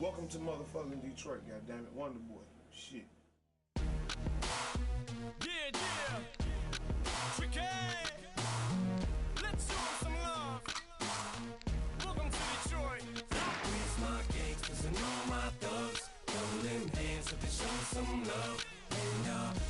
Welcome to motherfucking Detroit, goddammit. Wonder Boy. Shit. Yeah. Tricky. Let's show some love. Welcome to Detroit. Where's my gangsters and all my thugs? Throw them hands up and show some love. And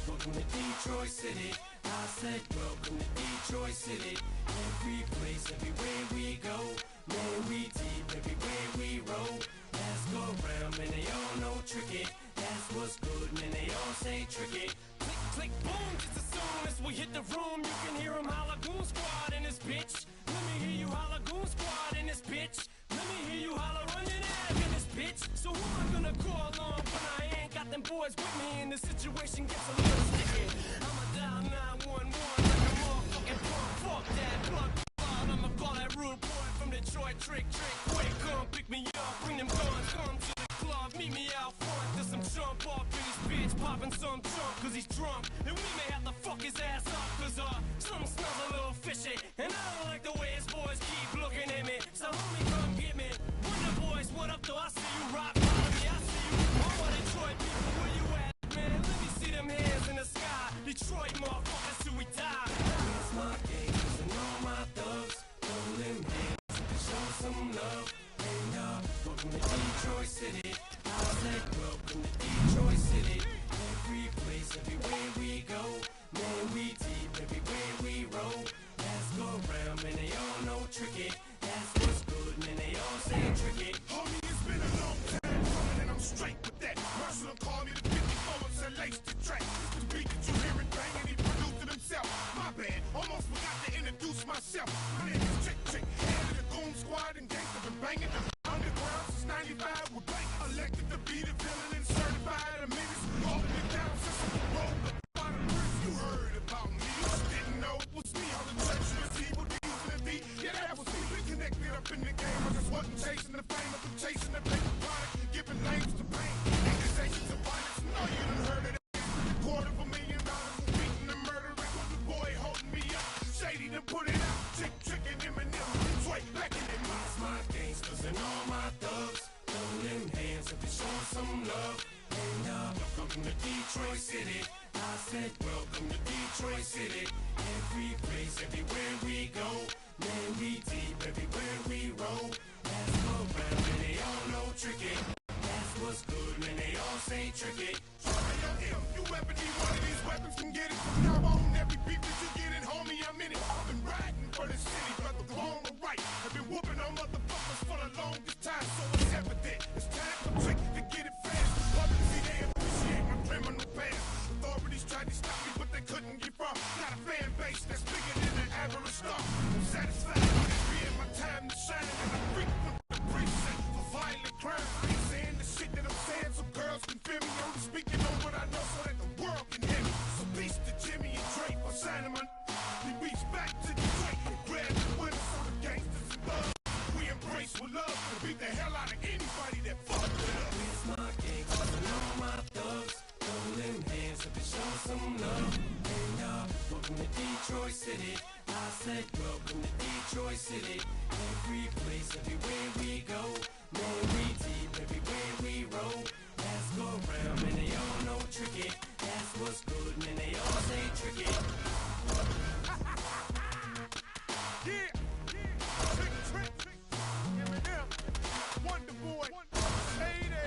welcome to Detroit City. I said welcome to Detroit City. Every place, everywhere we go. Man, we deep everywhere we roll. Let's go round, man, they all know tricky. That's what's good, man, they all say tricky. Click, click, boom, just as soon as we hit the room, you can hear them holla goon squad in this bitch. Let me hear you holla goon squad in this bitch. Let me hear you holla run your neck in this bitch. So who am I gonna call on when I ain't got them boys with me and the situation gets a little sticky? I'ma dial 911 like a motherfucking punk. Fuck that plug. I'ma call that rude boy from Detroit, trick. Quick, come pick me up, bring them guns, come to the club, meet me out front. There's some jump off in this bitch, popping some junk, cause he's drunk. And we may have to fuck his ass up, cause something smells a little fishy. And I don't like the way his boys keep looking at me. So homie, come get me. Wonder boys, what up though? I see you rock, follow me, I see you. All my Detroit people, where you at, man? Let me see them hands in the sky. Detroit motherfuckers till we die. Here's my gangsters and all my thugs. Throw them hands and show some love. And welcome to Detroit City. I said welcome to Detroit City. Every place, everywhere we go. Man, we deep everywhere we roll. Let's go round, man, they all know tricky. That's what's good, man, they all say tricky. Homie, it's been a long time coming and I'm straight with that. Marshall called me the 54 and said lace the track. It's the beat that you hear it banging, he produced it himself. My bad, almost forgot to introduce myself. My name is Trick, head of the goon squad and gangsta been banging the underground since 95 with bang. Elected to be the villain and certified a menace. Holding it down since I rolled the bottom bricks. You heard about me, you just didn't know it was me. All the treacherous evil deals in the D. Yeah, that was me. We connected up in the game. I just wasn't chasing the fame, I've been chasing the paper product, giving names to pain. Accusations of violence, no, you done heard of that. $250,000 for beating and murdering with the boy holding me up. Shady done put it out. Trick and Eminem, Detroit, back in their minds. My gangsters and all my thugs. Throw them hands up and show some love. And welcome to Detroit City. I said welcome to Detroit City. Every place, everywhere we go. Man, we deep everywhere we roll. Let's go round, and they all know tricky. That's what's good, man, they all say tricky. You ever need one of these weapons, can get it from now on. Every beat that you get in, homie, I'm in it. I've been riding for the city, whether wrong or right. I've been whooping on motherfuckers for the longest time, so it's evident. It's time for Trick to get it fast. Publicly, they appreciate my criminal past. Authorities tried to stop me, but they couldn't get far. Got a fan base that's bigger than the average star. I'm satisfied with it being my time to shine, and I'm frequent the precinct for violent crime. I ain't saying the shit that I'm saying so girls can feel me. Only speaking on what I know so that the world can hear me. So peace to Jimmy and Drake for Simon. We reach back to Detroit and grab the winners so the gangsters and thugs. We embrace with love and beat the hell out of anybody that fuck with us. Here's my gangsters and all my thugs. Throw them hands up and show some love. And welcome to Detroit City. I said welcome to Detroit City. Every place, everywhere we go. Man, we deep everywhere we roll. Let's go round, man, they all know tricky. That's what's good, man, they all say tricky. Yeah, Trick, Eminem, Wonder Boy, Lady.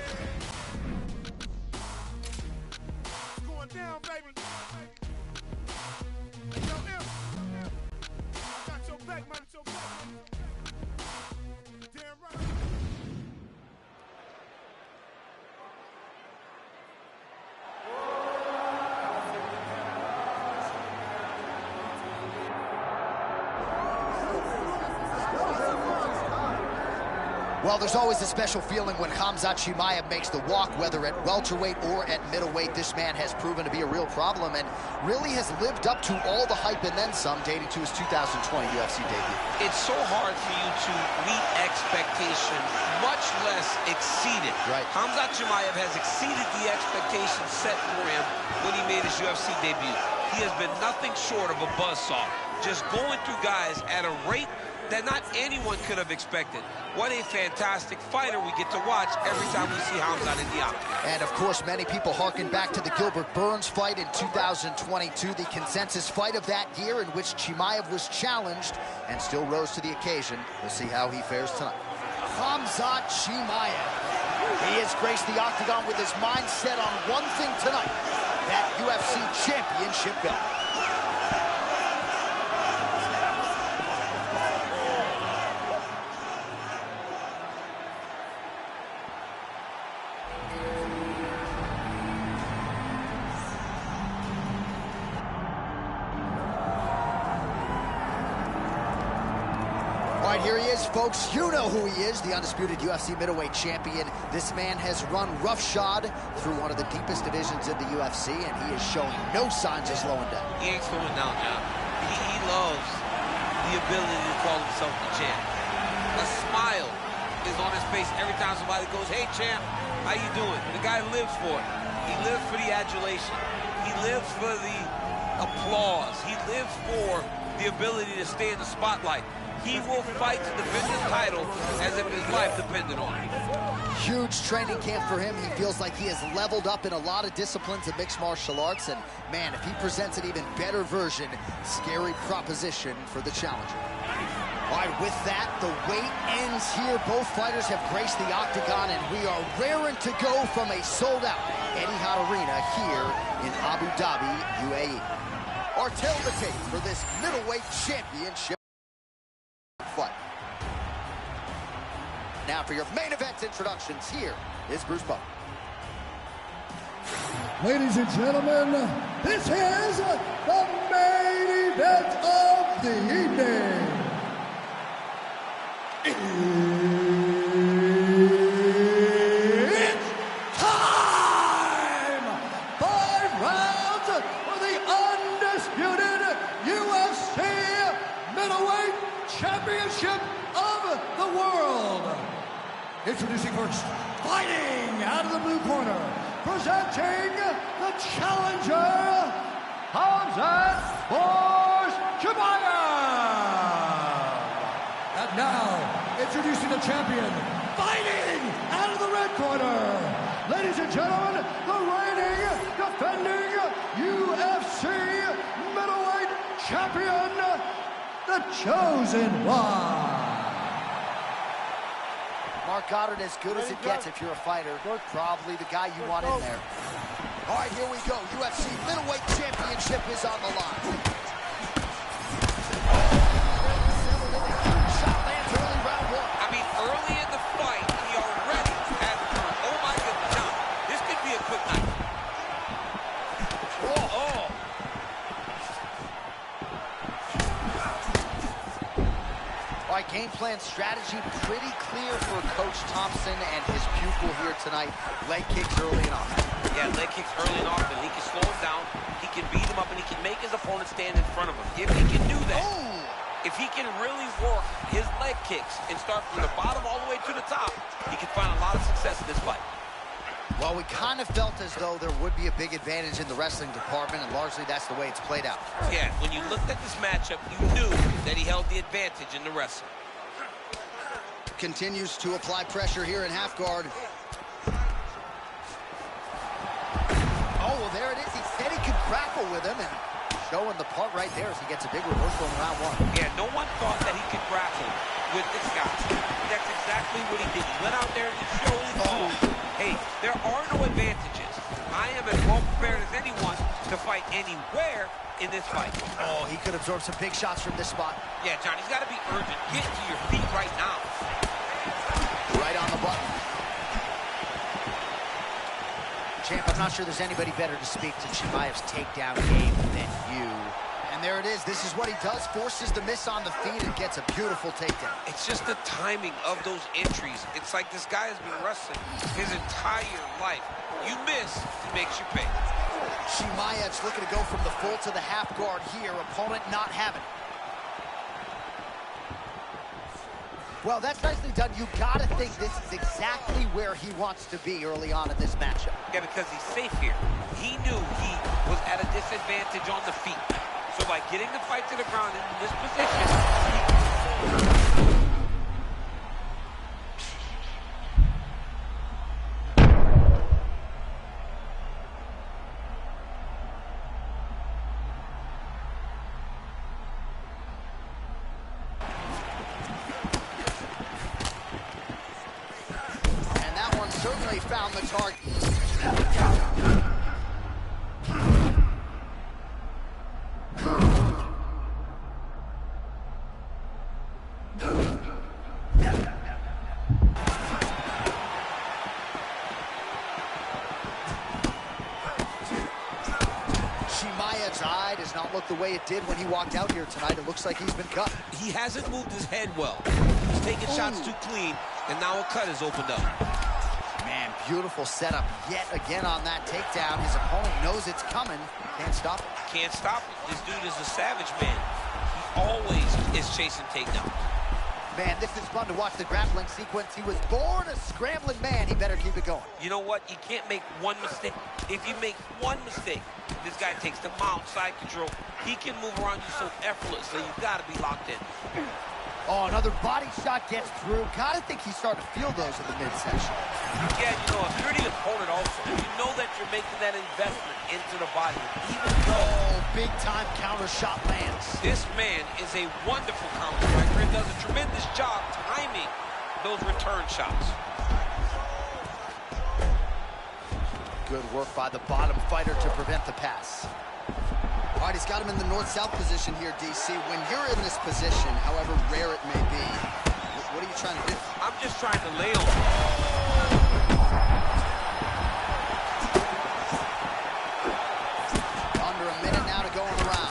It's going down, baby. Hey, yo, M. I got your back, man. Damn right. Well, there's always a special feeling when Khamzat Chimaev makes the walk, whether at welterweight or at middleweight. This man has proven to be a real problem and really has lived up to all the hype and then some, dating to his 2020 UFC debut. It's so hard for you to meet expectation, much less exceed it. Right. Khamzat Chimaev has exceeded the expectations set for him when he made his UFC debut. He has been nothing short of a buzzsaw, just going through guys at a rate that not anyone could have expected. What a fantastic fighter we get to watch every time we see Khamzat in the octagon. And of course, many people harken back to the Gilbert Burns fight in 2022, the consensus fight of that year in which Chimaev was challenged and still rose to the occasion. We'll see how he fares tonight. Khamzat Chimaev. He has graced the octagon with his mind set on one thing tonight, that UFC championship belt. All right, here he is, folks. You know who he is, the undisputed UFC middleweight champion. This man has run roughshod through one of the deepest divisions in the UFC, and he is showing no signs of slowing down. He ain't slowing down now. He loves the ability to call himself the champ. A smile is on his face every time somebody goes, "Hey, champ, how you doing?" The guy lives for it. He lives for the adulation. He lives for the applause. He lives for the ability to stay in the spotlight. He will fight to defend his title as if his life depended on it. Huge training camp for him. He feels like he has leveled up in a lot of disciplines of mixed martial arts. And, man, if he presents an even better version, scary proposition for the challenger. All right, with that, the wait ends here. Both fighters have graced the octagon, and we are raring to go from a sold-out Etihad Arena here in Abu Dhabi, UAE. Our tail the tape for this middleweight championship fight. Now for your main event introductions, here is Bruce Buffer. Ladies and gentlemen, this is the main event of the evening. It's time! 5 rounds for the undisputed UFC middleweight championship of the world. Introducing first, fighting out of the blue corner, presenting the challenger, Khamzat Chimaev. And now, introducing the champion, fighting out of the red corner. Ladies and gentlemen, the reigning, defending UFC middleweight champion, the Chosen One. Mark Goddard, as good as it gets if you're a fighter. Probably the guy you want in there. All right, here we go. UFC middleweight championship is on the line. Shot lands early, round 1. I mean, early in the fight, he already has turned. Oh, my goodness. Now, this could be a quick night. Oh. All right, game plan strategy pretty clear for Coach Thompson and his pupil here tonight. Leg kicks early and often. Yeah, leg kicks early and often. He can slow him down, he can beat him up, and he can make his opponent stand in front of him. If he can do that, if he can really work his leg kicks and start from the bottom all the way to the top, he can find a lot of success in this fight. Well, we kind of felt as though there would be a big advantage in the wrestling department, and largely that's the way it's played out. Yeah, when you looked at this matchup, you knew that he held the advantage in the wrestling. Continues to apply pressure here in half guard. Oh, well, there it is. He said he could grapple with him, and showing the part right there as he gets a big reversal in round 1. Yeah, no one thought that he could grapple with this guy. That's exactly what he did. He went out there and he showed his moves. Hey, there are no advantages. I am as well prepared as anyone to fight anywhere in this fight. Oh, he could absorb some big shots from this spot. Yeah, John, he's got to be urgent. Get to your feet right now. Right on the button. Champ, I'm not sure there's anybody better to speak to Chimaev's takedown game than you. And there it is. This is what he does. Forces the miss on the feet and gets a beautiful takedown. It's just the timing of those entries. It's like this guy has been wrestling his entire life. You miss, he makes you pay. Chimaev's looking to go from the full to the half guard here. Opponent not having it. Well, that's nicely done. You gotta think this is exactly where he wants to be early on in this matchup. Yeah, because he's safe here. He knew he was at a disadvantage on the feet. So by getting the fight to the ground in this position, he Certainly found the target. Chimaev's eye does not look the way it did when he walked out here tonight. It looks like he's been cut. He hasn't moved his head well. He's taking shots too clean, and now a cut has opened up. Man, beautiful setup yet again on that takedown. His opponent knows it's coming. Can't stop it. Can't stop it. This dude is a savage, man. He always is chasing takedowns. Man, this is fun to watch the grappling sequence. He was born a scrambling man. He better keep it going. You know what? You can't make one mistake. If you make one mistake, this guy takes the mount, side control. He can move around you so effortlessly. You've got to be locked in. Oh, another body shot gets through. Gotta think he's starting to feel those in the midsection. Yeah, you know, if you're the opponent also, you know that you're making that investment into the body. Even though big-time counter shot lands. This man is a wonderful counter striker and does a tremendous job timing those return shots. Good work by the bottom fighter to prevent the pass. All right, he's got him in the north-south position here, DC. When you're in this position, however rare it may be, what are you trying to do? I'm just trying to lay on. Under a minute now to go in the round.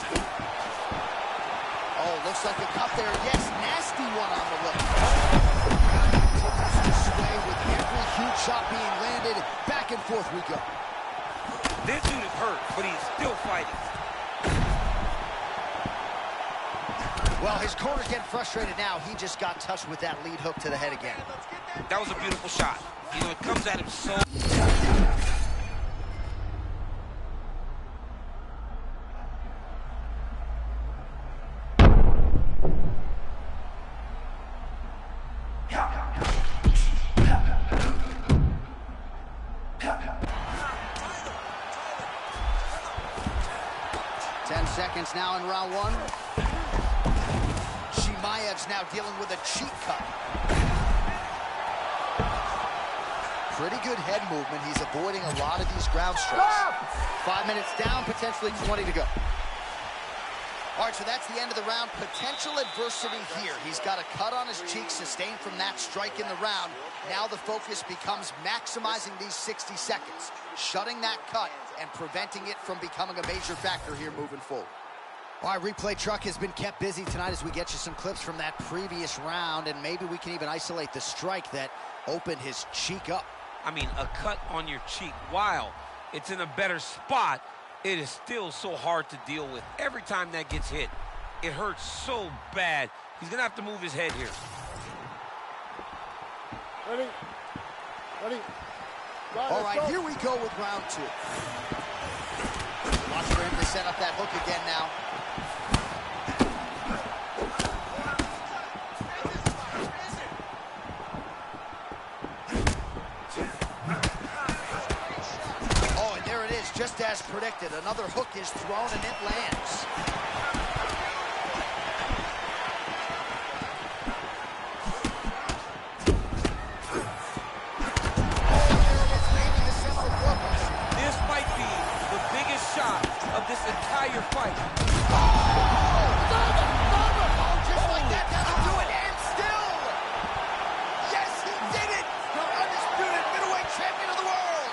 Oh, looks like a cut there. Yes, nasty one on the lip. Continues to sway with every huge shot being landed. Back and forth we go. This dude is hurt, but he's still fighting. Well, his corner's getting frustrated now. He just got touched with that lead hook to the head again. That was a beautiful shot. You know, it comes at him so... Seconds now in round one. Chimaev's now dealing with a cheek cut. Pretty good head movement. He's avoiding a lot of these ground strikes. 5 minutes down, potentially 20 to go. All right, so that's the end of the round. Potential adversity here. He's got a cut on his cheek sustained from that strike in the round. Now the focus becomes maximizing these 60 seconds, shutting that cut and preventing it from becoming a major factor here moving forward. All right, replay truck has been kept busy tonight as we get you some clips from that previous round, and maybe we can even isolate the strike that opened his cheek up. I mean, a cut on your cheek, while it's in a better spot, it is still so hard to deal with. Every time that gets hit, it hurts so bad. He's gonna have to move his head here. Ready? Ready? All right, here we go with round two. Watch for him to set up that hook again now. Oh, and there it is, just as predicted. Another hook is thrown and it lands. Of this entire fight. Oh, just like that, that'll do it, and still. Yes, he did it. The undisputed middleweight champion of the world.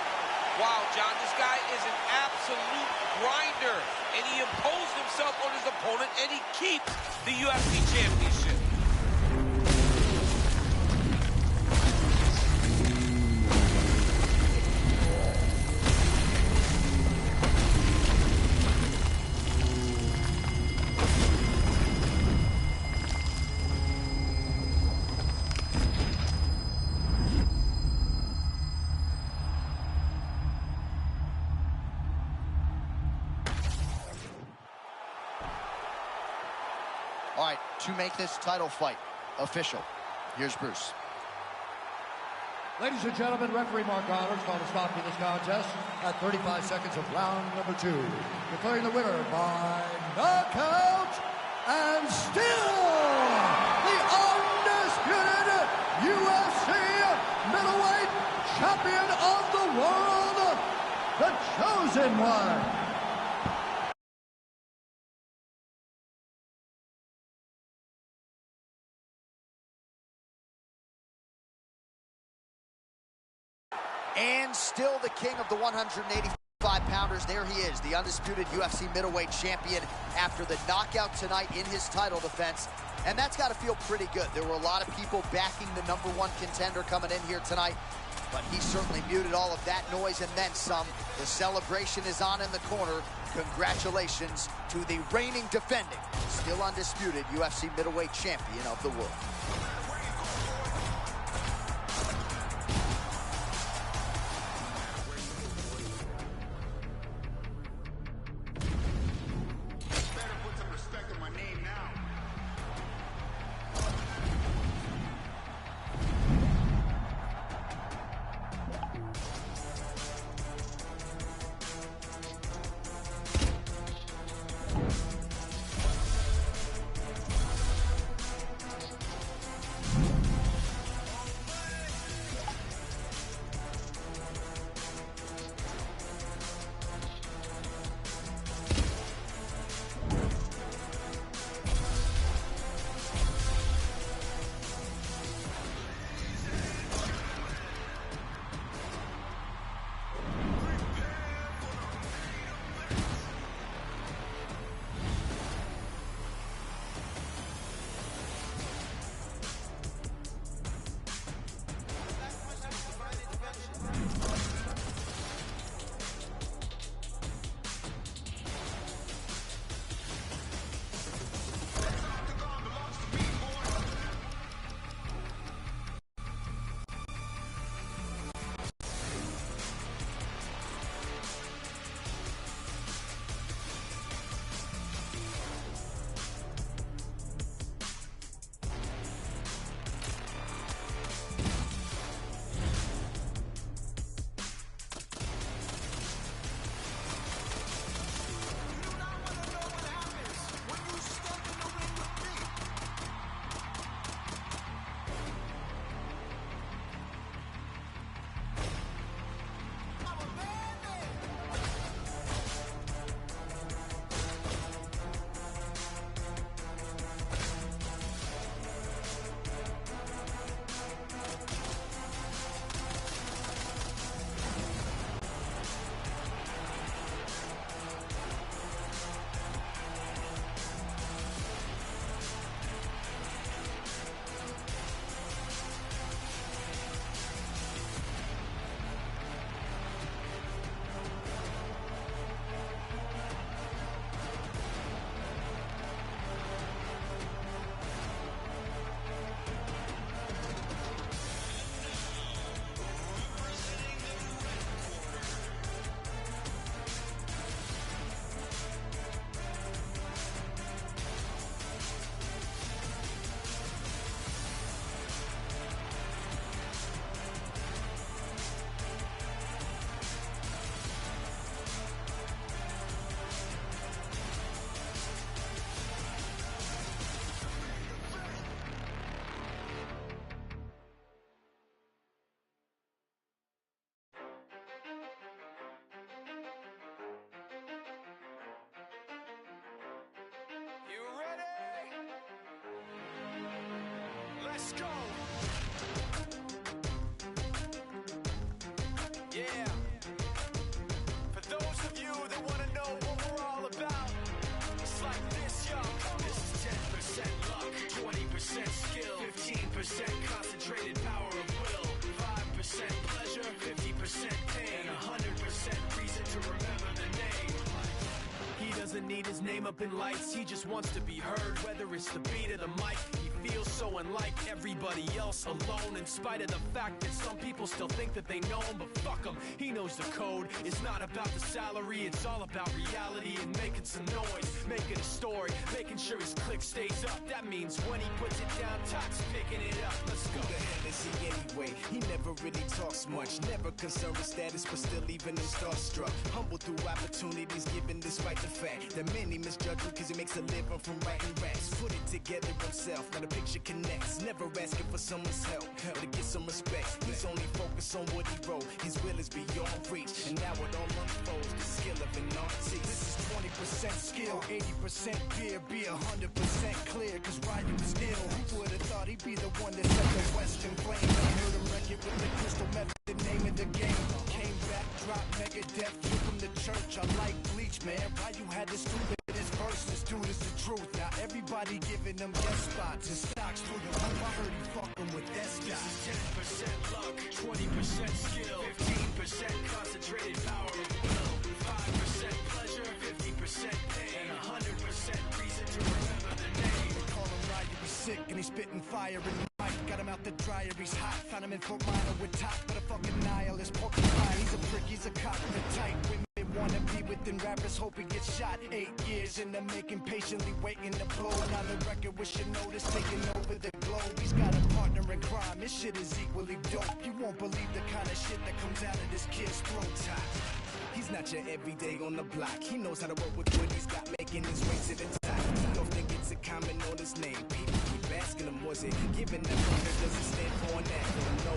Wow, John, this guy is an absolute grinder, and he imposed himself on his opponent, and he keeps the UFC championship. All right, to make this title fight official, here's Bruce. Ladies and gentlemen, referee Mark Honors called a stop to this contest at 35 seconds of round number 2. Declaring the winner by knockout and still the undisputed UFC middleweight champion of the world, the Chosen One. And still the king of the 185-pounders. There he is, the undisputed UFC middleweight champion after the knockout tonight in his title defense. And that's got to feel pretty good. There were a lot of people backing the #1 contender coming in here tonight, but he certainly muted all of that noise and then some. The celebration is on in the corner. Congratulations to the reigning, defending, still undisputed UFC middleweight champion of the world. Let's go. Yeah. For those of you that want to know what we're all about, it's like this, yo. This is 10% luck, 20% skill, 15% concentrated power of will, 5% pleasure, 50% pain, and 100% reason to remember the name. He doesn't need his name up in lights, he just wants to be heard, whether it's the beat of the mic. He feels so unlike everybody else, alone, in spite of the fact that some people still think that they know him, but fuck him, he knows the code. It's not about the salary, it's all about reality and making some noise, making a story, making sure his click stays up. That means when he puts it down, Todd's picking it up. Let's go. Who the hell is he anyway? He never really talks much, never concerned with status, but still leaving him starstruck. Humble through opportunities, given despite the fact that many misjudge him because he makes a living from writing raps. Put it together himself, now the picture connects. Never asking for someone's help or to get some respect. He's only focused on what he wrote. His will is beyond reach, and now it all unfolds. The skill of an artist. This is 20% skill, 80% fear, be 100% clear, cause Ryu is ill. Who would've thought he'd be the one that set the Western flame? I heard him wreck it with the crystal method, the name of the game. Came back, dropped Megadeth, took him to church. I like Bleach, man. Ryu had this stupidest verse. This dude is the truth. Now everybody giving them guest spots and stocks through the roof. I heard he fucking with that stock. This is 10% luck, 20% skill, 15% concentrated power of will, 5% pleasure, 50% pain, and 100% reason to remember the name. They call him Ryu, he's sick and he's spitting fire in the mic. Got him out the dryer, he's hot. Found him in Fort Minor with top, but a fucking nihilist porcupine. He's a prick, he's a cop in the tight. Women wanna be within rappers, hope he gets shot. 8 years in the making, patiently waiting to blow. Now the record with your notice taking over the globe. He's got a partner in crime, his shit is equally dope. You won't believe the kind of shit that comes out of this kid's throat. He's not your everyday on the block. He knows how to work with what he's got, making his way to the top. He don't think it's a comment on his name. People keep asking him, was it giving them does he stand for an act? No,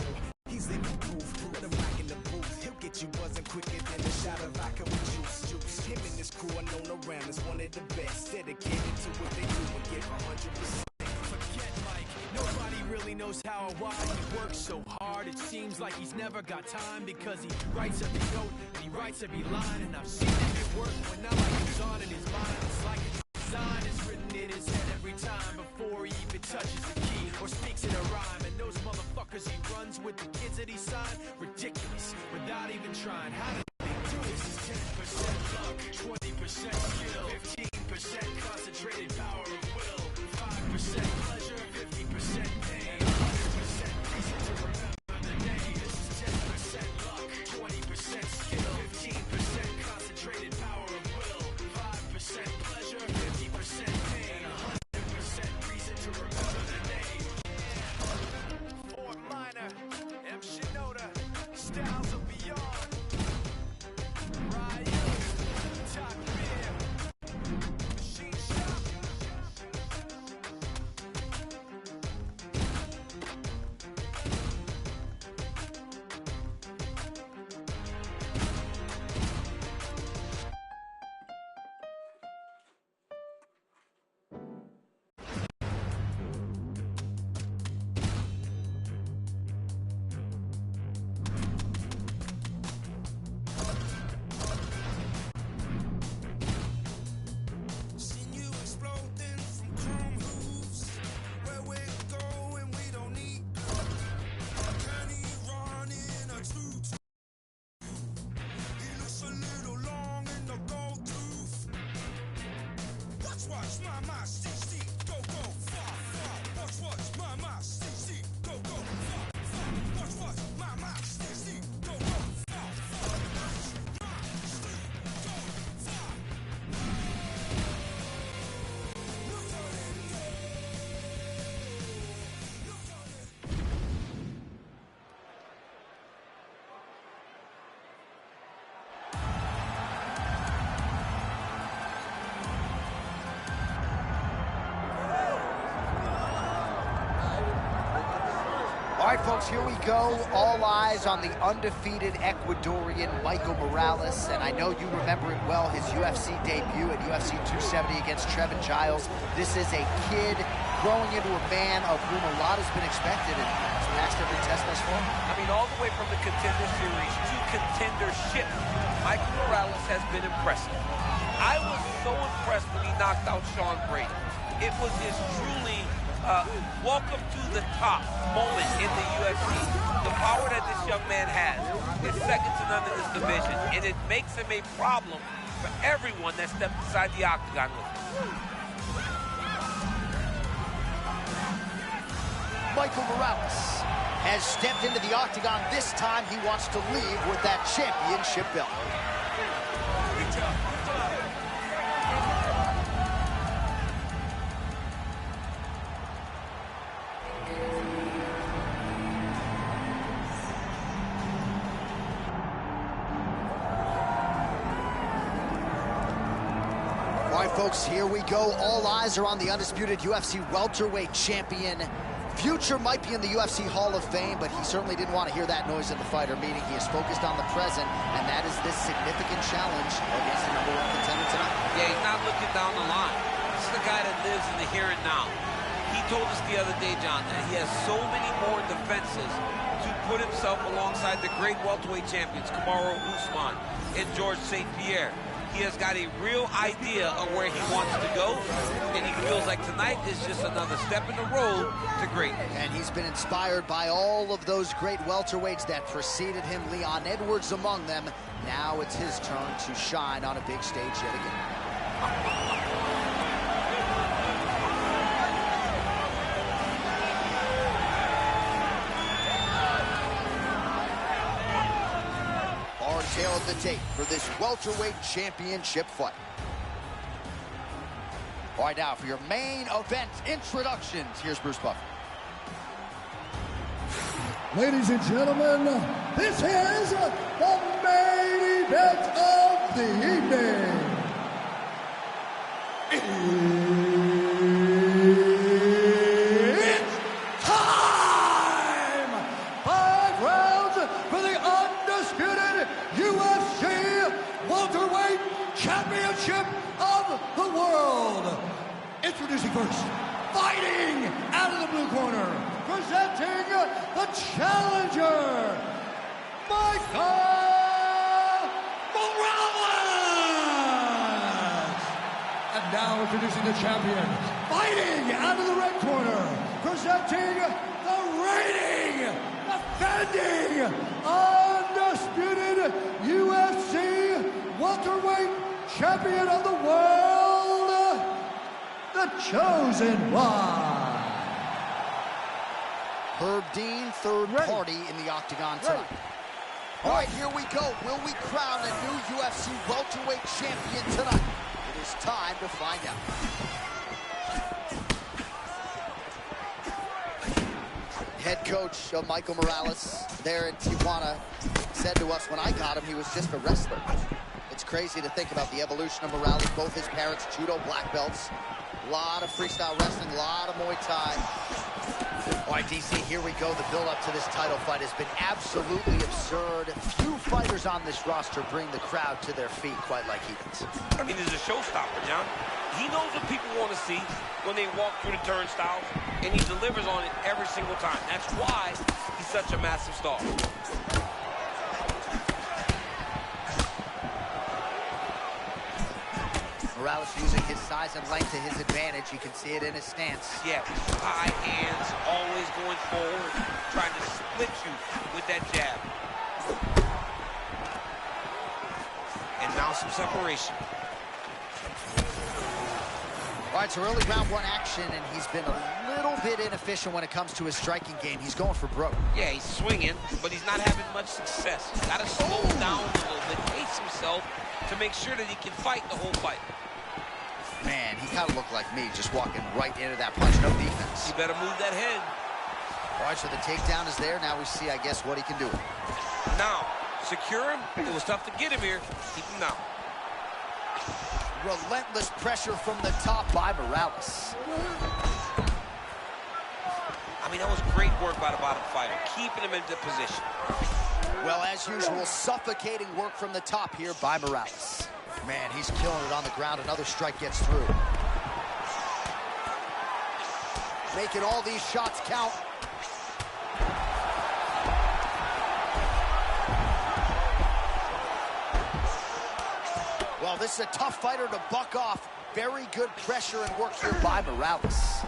he's living proof. Let him rock in the booth. He'll get you buzzing quicker than a shot of vodka with juice. Him and his crew are known around as one of the best. Dedicated to what they do and give 100%. Forget Mike, nobody really knows how or why he works so hard. It seems like he's never got time because he writes every note and he writes every line. And I've seen him at work when now like it's on in his mind. It's like a design is written in his head every time before he even touches the key or speaks in a rhyme. And those motherfuckers he runs with, the kids that he signed, ridiculous, without even trying. How did they do this? Is 10% luck, 20% skill, 15% concentrated power of will, 5% pleasure, 50% pain, 100% reason to remember the name. This is 10% luck, 20% skill, 15% concentrated power of will, 5% pleasure, 50% pain, 100% reason to remember the name. Fort Minor, M. Shinoda, Styles of Beyond, Ryu, Top Beer, Machine Shop. Seen you exploding from chrome hooves. Where we're going, we don't need Kenny running a tooth. He looks a little long in the gold tooth. Watch, my 60, go, far. Watch, my 60, go, far. Watch, my 60, go, far. All right, folks, here we go. All eyes on the undefeated Ecuadorian Michael Morales. And I know you remember it well, his UFC debut at UFC 270 against Trevin Giles. This is a kid growing into a man of whom a lot has been expected and has passed every test thus far. I mean, all the way from the Contender Series to contendership, Michael Morales has been impressive. I was so impressed when he knocked out Sean Brady. It was his truly welcome to the top moment in the UFC. The power that this young man has is second to none in this division, and it makes him a problem for everyone that steps inside the octagon with him. Michael Morales has stepped into the octagon. This time he wants to leave with that championship belt. All right, folks, here we go. All eyes are on the undisputed UFC welterweight champion. Future might be in the UFC Hall of Fame, but he certainly didn't want to hear that noise in the fighter meeting. He is focused on the present, and that is this significant challenge against the #1 contender tonight. Yeah, he's not looking down the line. This is the guy that lives in the here and now. He told us the other day, John, that he has so many more defenses to put himself alongside the great welterweight champions, Kamaru Usman and George St. Pierre. He has got a real idea of where he wants to go, and he feels like tonight is just another step in the road to greatness. And he's been inspired by all of those great welterweights that preceded him, Leon Edwards among them. Now it's his turn to shine on a big stage yet again. Tail of the tape for this welterweight championship fight. All right, now for your main event introductions, here's Bruce Buffer. Ladies and gentlemen, this is the main event of the evening. It's time! 5 rounds for the undisputed UFC welterweight championship of the world. Introducing first, fighting out of the blue corner, presenting the challenger, Michael Morales. And now introducing the champion, fighting out of the red corner, presenting the reigning, defending, undisputed UFC welterweight champion of the world, the Chosen One. Herb Dean, third party in the octagon tonight. All right, here we go. Will we crown a new UFC welterweight champion tonight? It is time to find out. Head coach of Michael Morales there in Tijuana said to us when I got him, he was just a wrestler. It's crazy to think about the evolution of Morales. Both his parents, judo black belts. A lot of freestyle wrestling, a lot of Muay Thai. All right, DC, here we go. The build-up to this title fight has been absolutely absurd. Few fighters on this roster bring the crowd to their feet quite like he does. I mean, he's a showstopper, John. He knows what people want to see when they walk through the turnstiles, and he delivers on it every single time. That's why he's such a massive star. Morales using his size and length to his advantage. You can see it in his stance. Yeah, high hands, always going forward, trying to split you with that jab. And now some separation. All right, so early round 1 action, and he's been a little bit inefficient when it comes to his striking game. He's going for broke. Yeah, he's swinging, but he's not having much success. He's got to slow down a little bit, pace himself to make sure that he can fight the whole fight. Man, he kind of looked like me, just walking right into that punch, no defense. You better move that head. All right, so the takedown is there. Now we see, I guess, what he can do. Now, secure him. It was tough to get him here. Keep him down. Relentless pressure from the top by Morales. I mean, that was great work by the bottom fighter, keeping him in the position. Well, as usual, suffocating work from the top here by Morales. Man, he's killing it on the ground. Another strike gets through. Making all these shots count. Well, this is a tough fighter to buck off. Very good pressure and work here by Morales.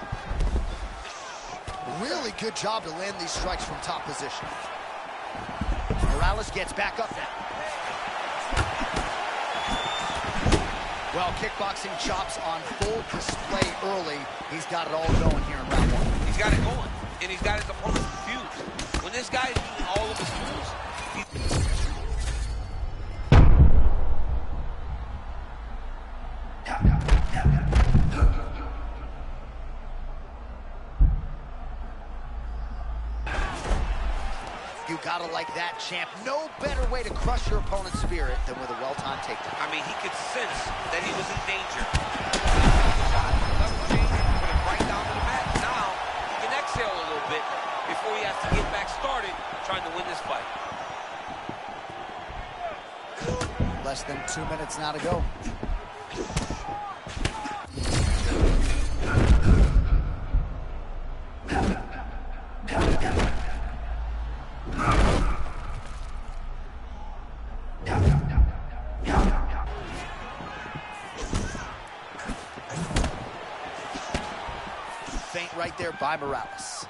Really good job to land these strikes from top position. Morales gets back up now. Well, kickboxing chops on full display early. He's got it all going here in round 1. He's got it going. and he's got his opponent confused. When this guy is using all of his tools, You gotta like that, champ. No better way to crush your opponent's spirit than with a well-timed takedown. I mean, he could sense that he was in danger. Level change, put him right down to the mat. Now, he can exhale a little bit before he has to get back started trying to win this fight. Less than 2 minutes now to go. Feint right there by Morales.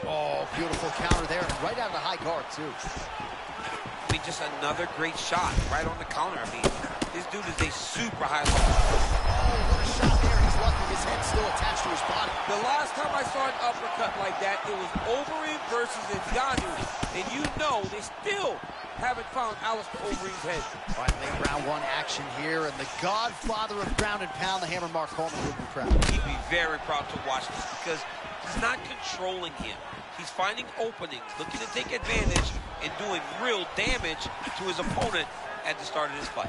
Oh, beautiful counter there, right out of the high guard, too. I mean, just another great shot right on the counter. I mean, this dude is a super high level. Oh, what a shot there. He's lucky his head's still attached to his body. The last time I saw an uppercut like that, it was Overeem versus Ngannou. And you know they still haven't found Alistair Overeem's head. All right, late round one action here, and the godfather of ground and pound, the Hammer Mark Coleman, would be proud. He'd be very proud to watch this because he's not controlling him. He's finding openings, looking to take advantage, and doing real damage to his opponent at the start of this fight.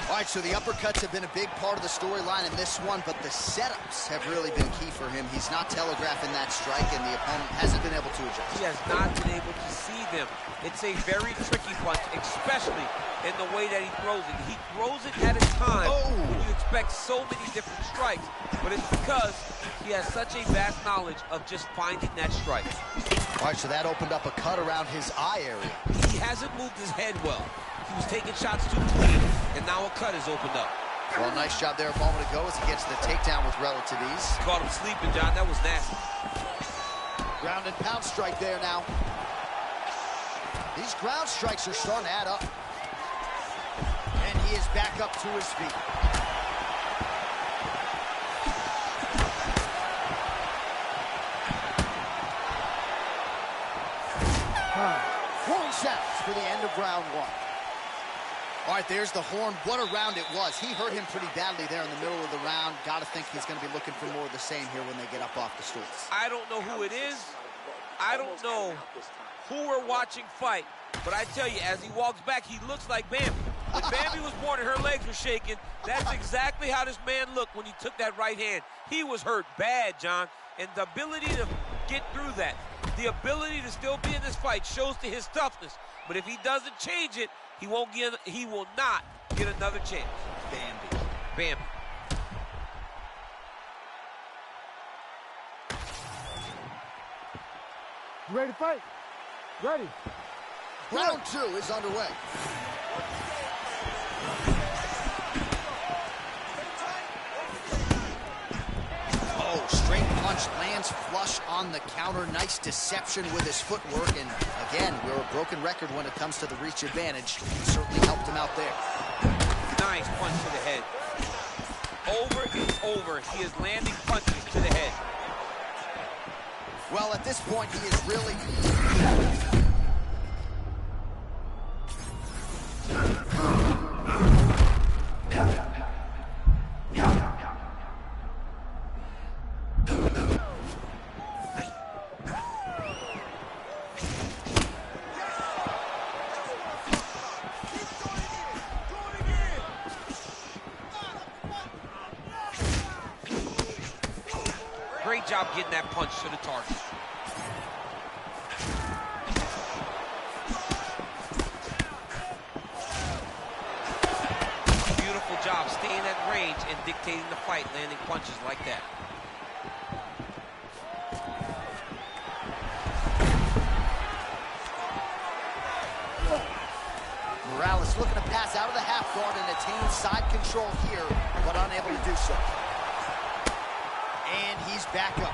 All right, so the uppercuts have been a big part of the storyline in this one, but the setups have really been key for him. He's not telegraphing that strike, and the opponent hasn't been able to adjust. He has not been able to see them. It's a very tricky punch, especially in the way that he throws it. He throws it at a time when you expect so many different strikes, but it's because he has such a vast knowledge of just finding that strike. All right, so that opened up a cut around his eye area. He hasn't moved his head well. He was taking shots too clean, and now a cut is opened up. Well, nice job there a moment ago as he gets the takedown with relative ease. Caught him sleeping, John. That was nasty. Ground and pound strike there now. These ground strikes are starting to add up. And he is back up to his feet. Horn sounds for the end of round one. All right, there's the horn. What a round it was. He hurt him pretty badly there in the middle of the round. Got to think he's going to be looking for more of the same here when they get up off the stools. I don't know who it is. I don't know who we're watching fight. But I tell you, as he walks back, he looks like Bambi. When Bambi was born and her legs were shaking, that's exactly how this man looked when he took that right hand. He was hurt bad, John. And the ability to get through that, the ability to still be in this fight shows to his toughness. But if he doesn't change it, he will not get another chance. Bambi. You ready to fight? Ready. Round two is underway. Oh, straight punch lands flush on the counter. Nice deception with his footwork. And again, we're a broken record when it comes to the reach advantage. Certainly helped him out there. Nice punch to the head. Over and over, he is landing punches to the head. Well, at this point, he is really... Great job getting that punch to the target. Beautiful job staying at range and dictating the fight, landing punches like that. Morales looking to pass out of the half guard and attain side control here, but unable to do so. And he's back up.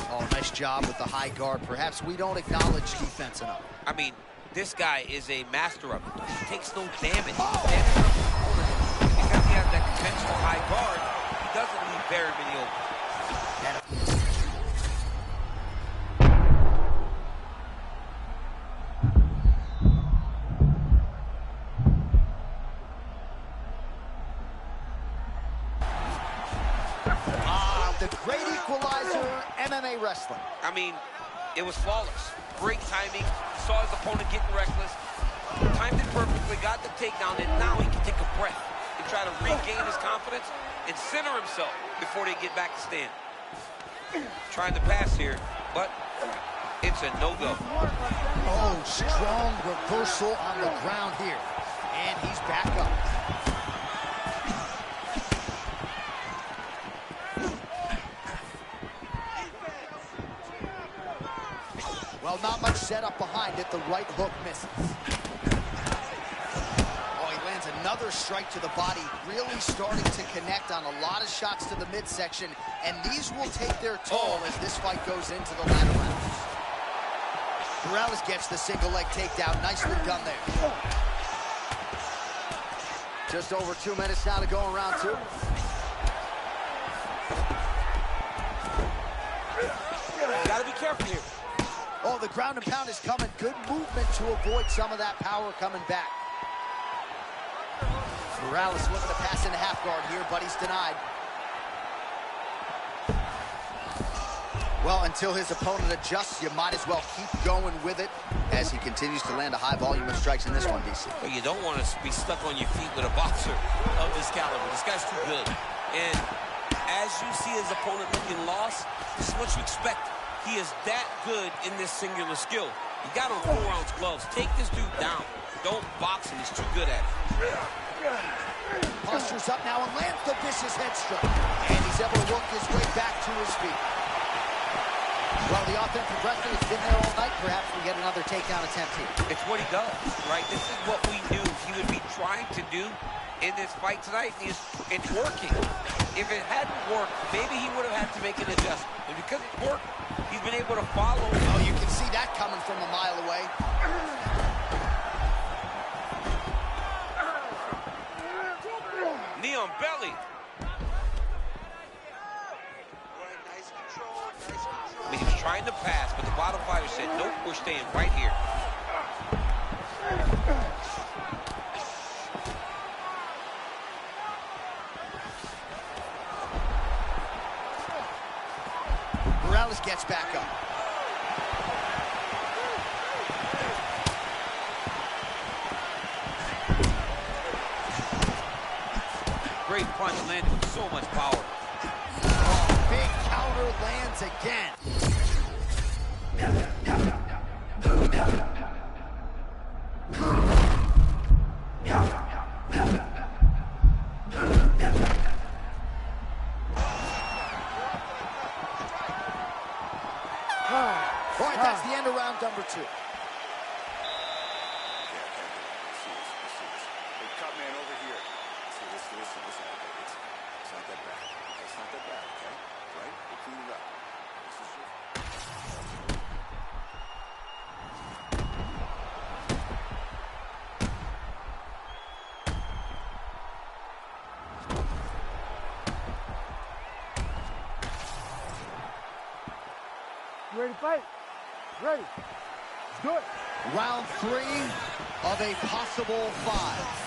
Oh, nice job with the high guard. Perhaps we don't acknowledge defense enough. I mean, this guy is a master of it. He takes no damage. Oh. conventional high guard, he doesn't leave very many open. The great equalizer, MMA wrestling. I mean, it was flawless. Great timing. He saw his opponent getting reckless. Timed it perfectly, got the takedown, and now he can take a breath and try to regain his confidence and center himself before they get back to stand. Trying to pass here, but it's a no-go. Oh, strong reversal on the ground here. And he's back up. Well, not much setup behind it. The right hook misses. Oh, he lands another strike to the body, really starting to connect on a lot of shots to the midsection, and these will take their toll as this fight goes into the latter rounds. Morales gets the single leg takedown. Nicely done there. Just over 2 minutes now to go in round two. Gotta be careful here. Oh, the ground and pound is coming. Good movement to avoid some of that power coming back. Morales looking to pass into half guard here, but he's denied. Well, until his opponent adjusts, you might as well keep going with it as he continues to land a high volume of strikes in this one, DC. Well, you don't want to be stuck on your feet with a boxer of this caliber. This guy's too good. And as you see his opponent looking lost, this is what you expect. He is that good in this singular skill. You got on 4-ounce gloves. Take this dude down. Don't box him. He's too good at it. Postures up now and lands the vicious head strike. And he's able to work his way back to his feet. Well, the offensive wrestling has been there all night. Perhaps we get another takedown attempt here. It's what he does, right? This is what we knew he would be trying to do in this fight tonight. It's working. If it hadn't worked, maybe he would have had to make an adjustment. But because it worked, he's been able to follow. Oh, you can see that coming from a mile away. Knee on belly. I mean, he was trying to pass, but the bottom fighter said, nope, we're staying right here. Morales gets back up. Great punch landed with so much power. Oh, big counter lands again. All right, that's the end of round number 2. Cut man over here. See, listen. It's not that bad. It's not that bad, okay? Right? We'll clean it up. This is your... You ready to fight? Ready. Let's do it. Round 3 of a possible 5.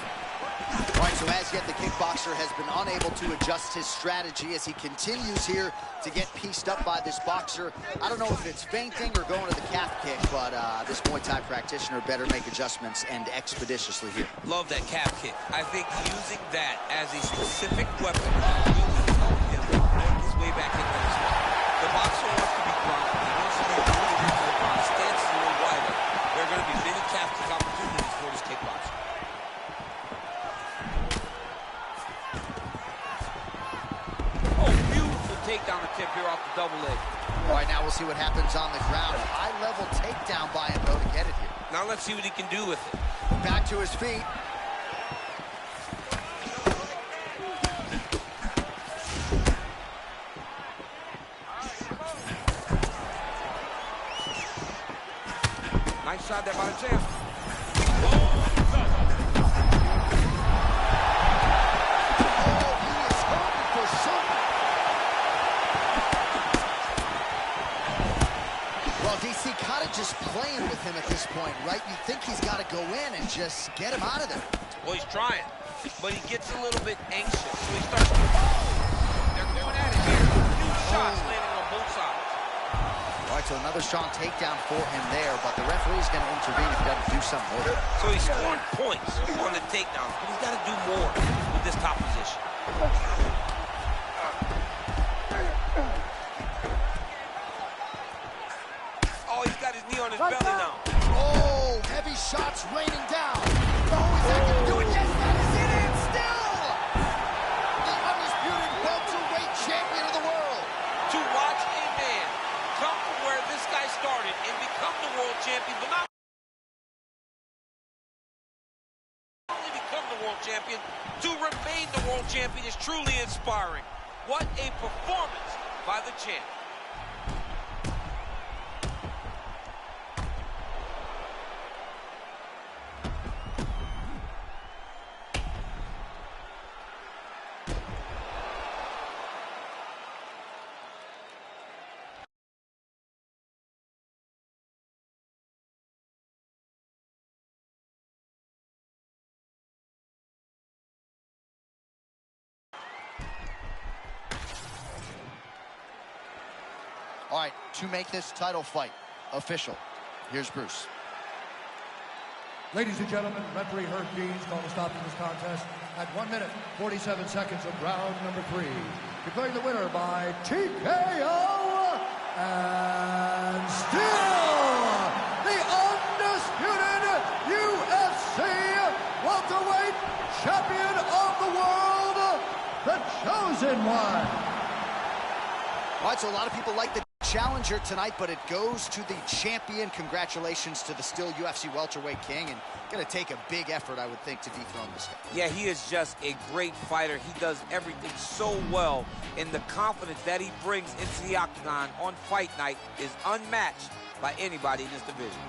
All right, so as yet, the kickboxer has been unable to adjust his strategy as he continues here to get pieced up by this boxer. I don't know if it's feinting or going to the calf kick, but this Muay Thai practitioner better make adjustments and expeditiously here. Love that calf kick. I think using that as a specific weapon will help him work his way back into this fight. The boxer wants to be grounded. He wants to be rooted into the ground. His stance is a little wider. There are going to be many calf kick opportunities for this kickboxer. Takedown attempt here off the double leg. All right, now we'll see what happens on the ground. High-level takedown by him, though, to get it here. Now let's see what he can do with it. Back to his feet. Nice shot there by the champ. Oh, he Well, DC kind of just playing with him at this point, right? You think he's got to go in and just get him out of there. Well, he's trying, but he gets a little bit anxious, so he starts to... They're going at it here. Huge shots landing on both sides. All right, so another strong takedown for him there, but the referee's going to intervene if he doesn't do something with it. So he's scoring points on the takedowns, but he's got to do more with this top position. Oh, he's got his knee on his belly now. Oh, heavy shots raining down. Oh, he's not going to do it. Yes, that is it, and still the undisputed welterweight champion of the world. To watch a man come from where this guy started and become the world champion, but not only become the world champion, to remain the world champion is truly inspiring. What a performance by the champ. All right, to make this title fight official, here's Bruce. Ladies and gentlemen, referee Herb Dean's called a stop to this contest at 1 minute, 47 seconds of round number 3. Declaring the winner by TKO, and still the undisputed UFC welterweight champion of the world, the Chosen One. All right, so a lot of people like the challenger tonight, but it goes to the champion. Congratulations to the still UFC welterweight king, and going to take a big effort, I would think, to dethrone this guy. Yeah, he is just a great fighter. He does everything so well, and the confidence that he brings into the octagon on fight night is unmatched by anybody in this division.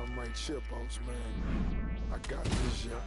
I'm right here, boss man. I got this, yeah.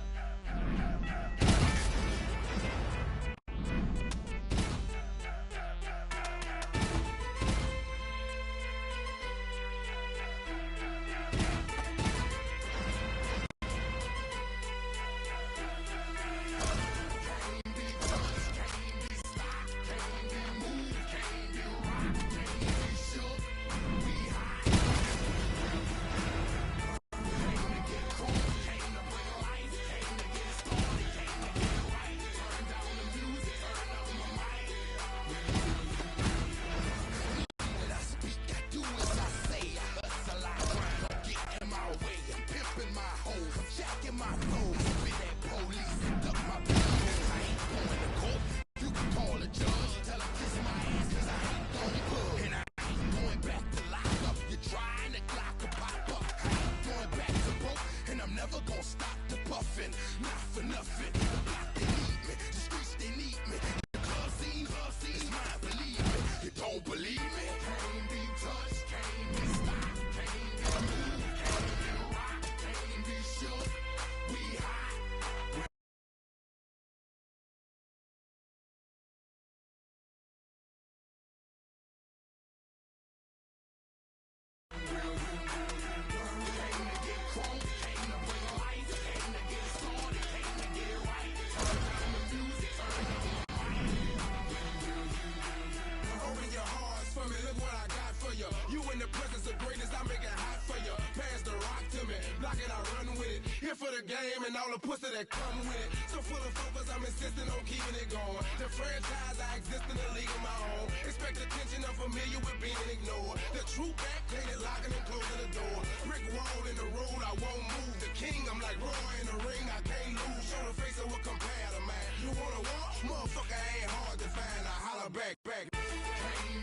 game and all the pussy that come with it. So full of focus, I'm insisting on keeping it going. The franchise, I exist in a league of my own. Expect attention, I'm familiar with being ignored. The true back, painted, locking and closing the door. Brick wall in the road, I won't move. The king, I'm like Roy in the ring, I can't lose. Show the face of what compare to man. You wanna walk? Motherfucker ain't hard to find. I holler back. Can't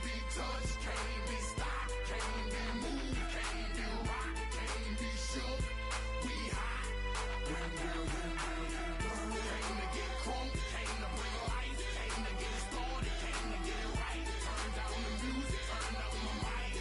be touched, can't be stopped, can't be moved, can't be rocked, can't be shook. We hot. Came to get crunk, came to bring life, came to get started, came to get it right. Turn down the music, turn up my mic.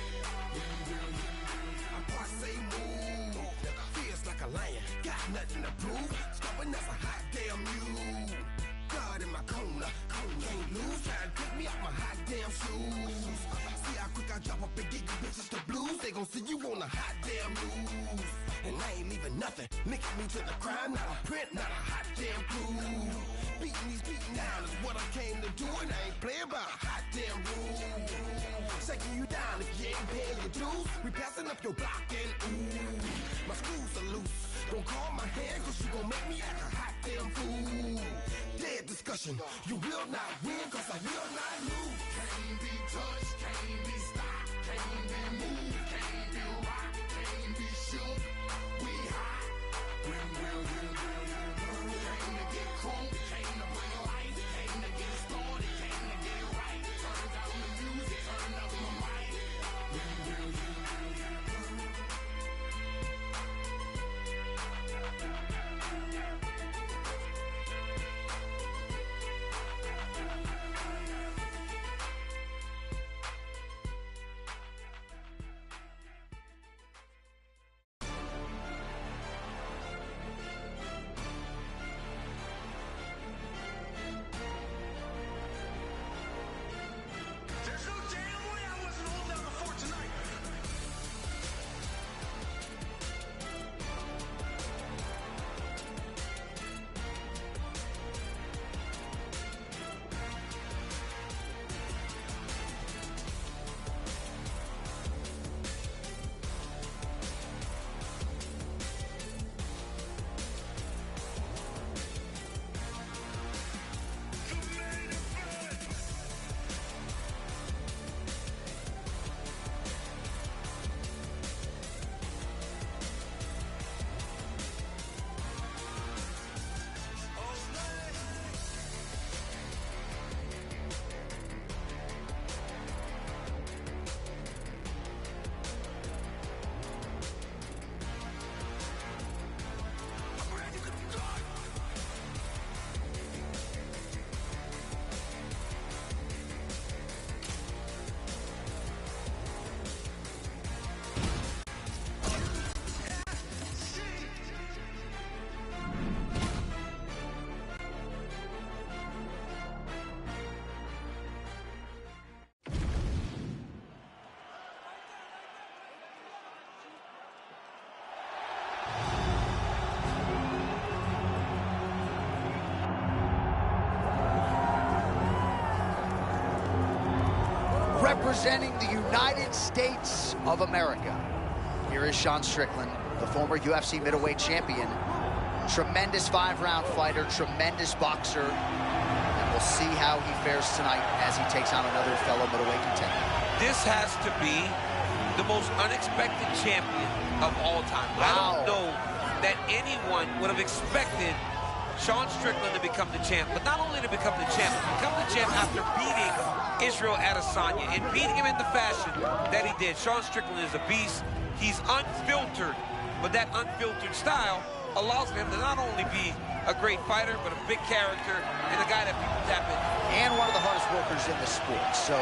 I passe move, feels like a lion, got nothing to prove. Stubborn as a hot damn mule. God in my corner, can't lose. Try to take me out my hot damn shoes. See how quick I drop up and get you bitches the blues. They gon' see you on a hot damn news. And I ain't leaving nothing. Linking me to the crime, not a print, not a hot damn clue. Beating these beating down is what I came to do, and I ain't playing by a hot damn rule. Shaking you down if you ain't paying your dues. We passing up your block and ooh, my screws are loose. Don't call my hand, cause you gon' make me act a hot damn fool. Dead discussion, you will not win, cause I will not lose. Can't be touched, can't be stopped, can't be moved, can't be rocked, can't be shook. We hot. Came to get crunk, came to bring life, came to get started, came to get it right. Turn down the music, turn up my mic. There's no damn way I wasn't holding down the fort tonight. Representing the United States of America, here is Sean Strickland, the former UFC middleweight champion. Tremendous 5-round fighter, tremendous boxer, and we'll see how he fares tonight as he takes on another fellow middleweight contender. This has to be the most unexpected champion of all time. Wow. I don't know that anyone would have expected Sean Strickland to become the champ, but not only to become the champ after beating Israel Adesanya and beating him in the fashion that he did. Sean Strickland is a beast. He's unfiltered, but that unfiltered style allows him to not only be a great fighter, but a big character and a guy that people tap into. And one of the hardest workers in the sport. So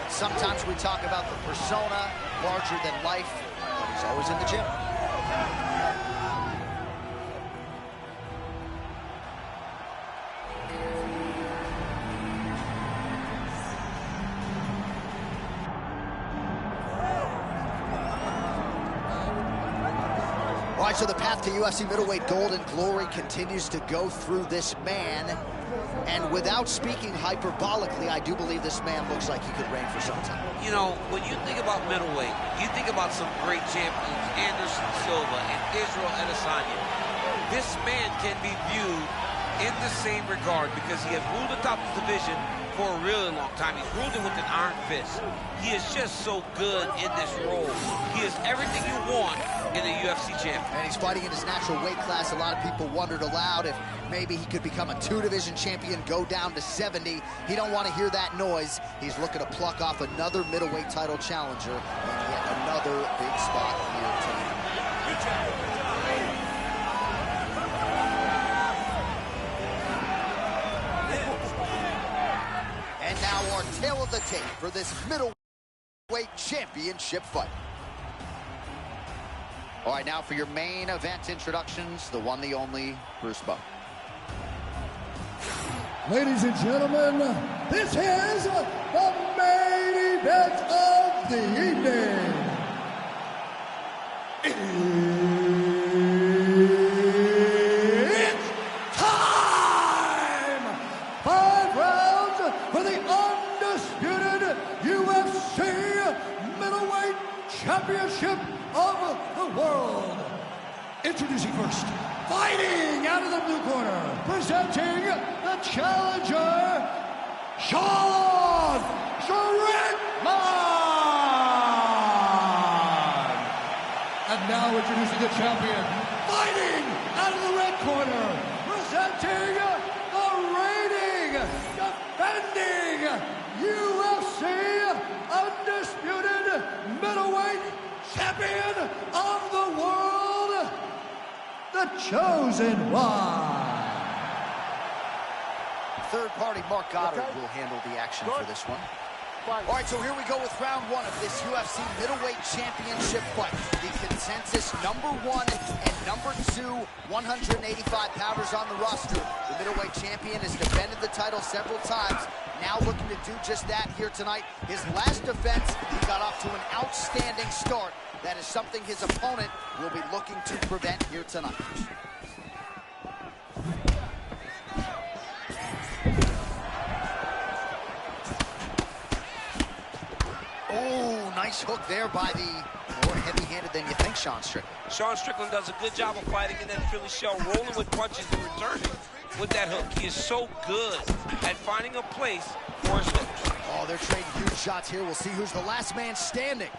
sometimes we talk about the persona, larger than life, but he's always in the gym. All right, so the path to UFC middleweight gold and glory continues to go through this man. And without speaking hyperbolically, I do believe this man looks like he could reign for some time. You know, when you think about middleweight, you think about some great champions, Anderson Silva and Israel Adesanya. this man can be viewed in the same regard because he has ruled the top of the division for a really long time. He's ruled it with an iron fist. He is just so good in this role. He is everything you want in a UFC champion. And he's fighting in his natural weight class. A lot of people wondered aloud if maybe he could become a 2-division champion, go down to 70. He don't want to hear that noise. He's looking to pluck off another middleweight title challenger and get another big spot here tonight. And now our tail of the tape for this middleweight championship fight. All right, now for your main event introductions, the one, the only, Bruce Bowen. Ladies and gentlemen, this is the main event of the evening. It's time! 5 rounds for the undisputed UFC middleweight championship of the world. Introducing first, fighting out of the blue corner, presenting the challenger, Sean Strickland. And now introducing the champion, fighting out of the red corner, presenting the reigning, defending UFC undisputed middleweight champion of the world, the Chosen One. Third party Mark Goddard will handle the action for this one. All right, so here we go with round 1 of this UFC middleweight championship fight. The consensus #1 and #2 185-pounders on the roster. The middleweight champion has defended the title several times, now looking to do just that here tonight. His last defense, he got off to an outstanding start. That is something his opponent will be looking to prevent here tonight. Oh, nice hook there by the more heavy-handed than you think, Sean Strickland. Sean Strickland does a good job of fighting in that Philly shell, rolling with punches and returning with that hook. He is so good at finding a place for his hooks. Oh, they're trading huge shots here. We'll see who's the last man standing.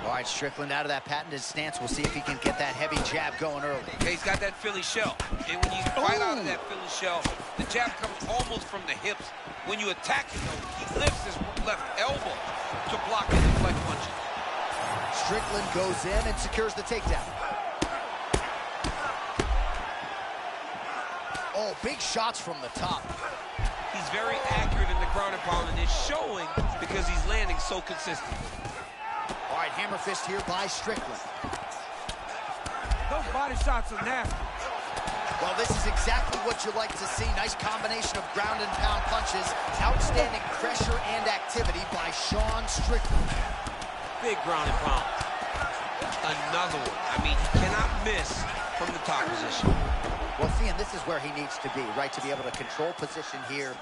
All right, Strickland out of that patented stance. We'll see if he can get that heavy jab going early. Okay, he's got that Philly shell. And when you fight out of that Philly shell, the jab comes almost from the hips. When you attack him, though, he lifts his left elbow to block his deflect punches. Strickland goes in and secures the takedown. Oh, big shots from the top. He's very accurate in the ground and pound, and it's showing because he's landing so consistent. All right, hammer fist here by Strickland. Those body shots are nasty. Well, this is exactly what you like to see. Nice combination of ground and pound punches. Outstanding pressure and activity by Sean Strickland. Big ground and pound. Another one. I mean, he cannot miss from the top position. Well, see, and this is where he needs to be, right? To be able to control position here,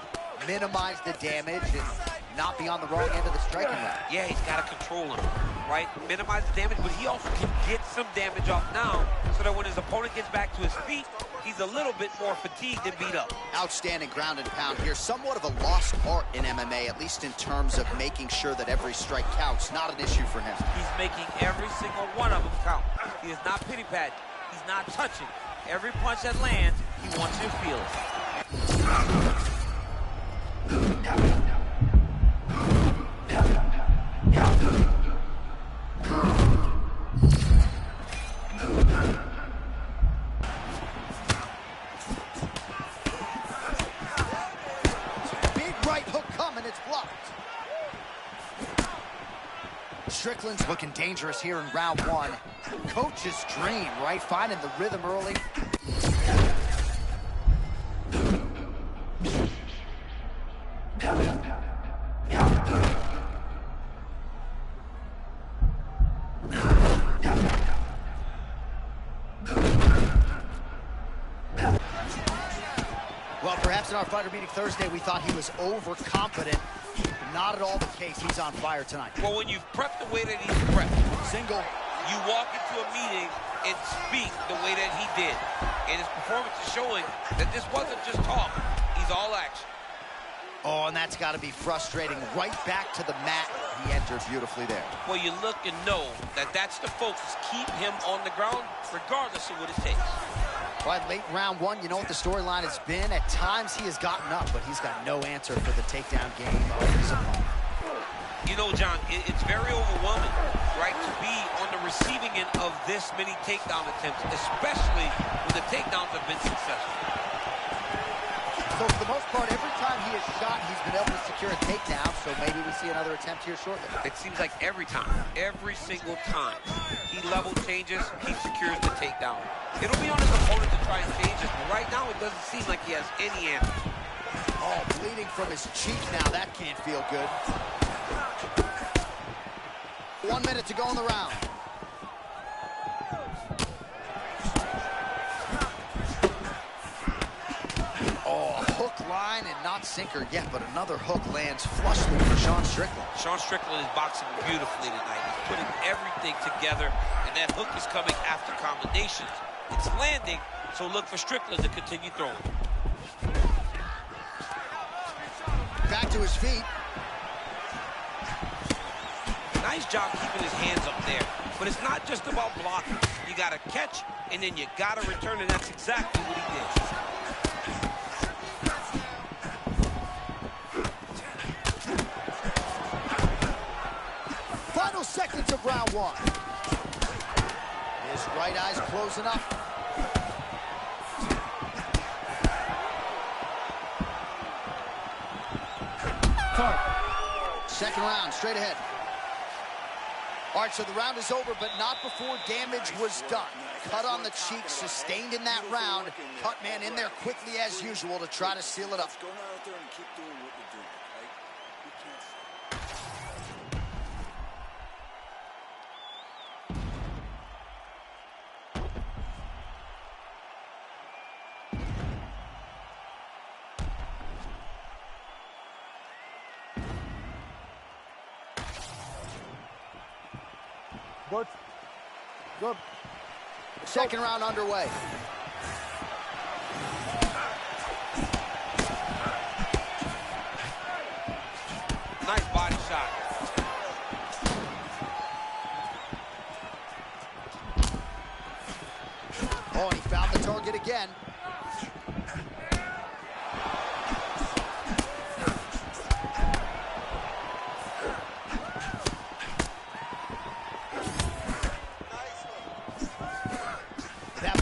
minimize the damage, and not be on the wrong end of the striking route. Yeah, he's got to control him, right? Minimize the damage, but he also can get some damage off now so that when his opponent gets back to his feet, he's a little bit more fatigued and beat up. Outstanding ground and pound here. Somewhat of a lost art in MMA, at least in terms of making sure that every strike counts. Not an issue for him. He's making every single one of them count. He is not pity-patting. He's not touching. Every punch that lands, he wants you to feel it. Big right hook coming, it's blocked. Strickland's looking dangerous here in round 1. Coach's dream, right? Finding the rhythm early. Well, perhaps in our fighter meeting Thursday, we thought he was overconfident. Not at all the case. He's on fire tonight. Well, when you've prepped the way that he's prepped, Single. you walk into a meeting and speak the way that he did. And his performance is showing that this wasn't just talk. He's all action. Oh, and that's got to be frustrating. Right back to the mat. He entered beautifully there. Well, you look and know that that's the focus. Keep him on the ground, regardless of what it takes. All right, late round one, you know what the storyline has been? At times he has gotten up, but he's got no answer for the takedown game of his opponent. You know, John, it's very overwhelming, right, to be on the receiving end of this many takedown attempts, especially when the takedowns have been successful. So for the most part, every time he has shot, he's been able to secure a takedown, so maybe we see another attempt here shortly. It seems like every time, every single time, he level changes, he secures the takedown. It'll be on his opponent to try and change it, but right now it doesn't seem like he has any answer. Oh, bleeding from his cheek now. That can't feel good. 1 minute to go in the round. Oh, hook, line, and not sinker yet, but another hook lands flushly for Sean Strickland. Sean Strickland is boxing beautifully tonight. He's putting everything together, and that hook is coming after combinations. It's landing, so look for Strickland to continue throwing. Back to his feet. Nice job keeping his hands up there. But it's not just about blocking. You got to catch, and then you got to return, and that's exactly what he did. Final seconds of round one. His right eye's closing up. Second round, straight ahead. All right, so the round is over, but not before damage was done. Cut on the cheek, sustained in that round. Cut man in there quickly as usual to try to seal it up. Go out there and keep doing what you're doing, okay? You can't... Good. Good. Second round underway. Nice body shot. Oh, and he found the target again.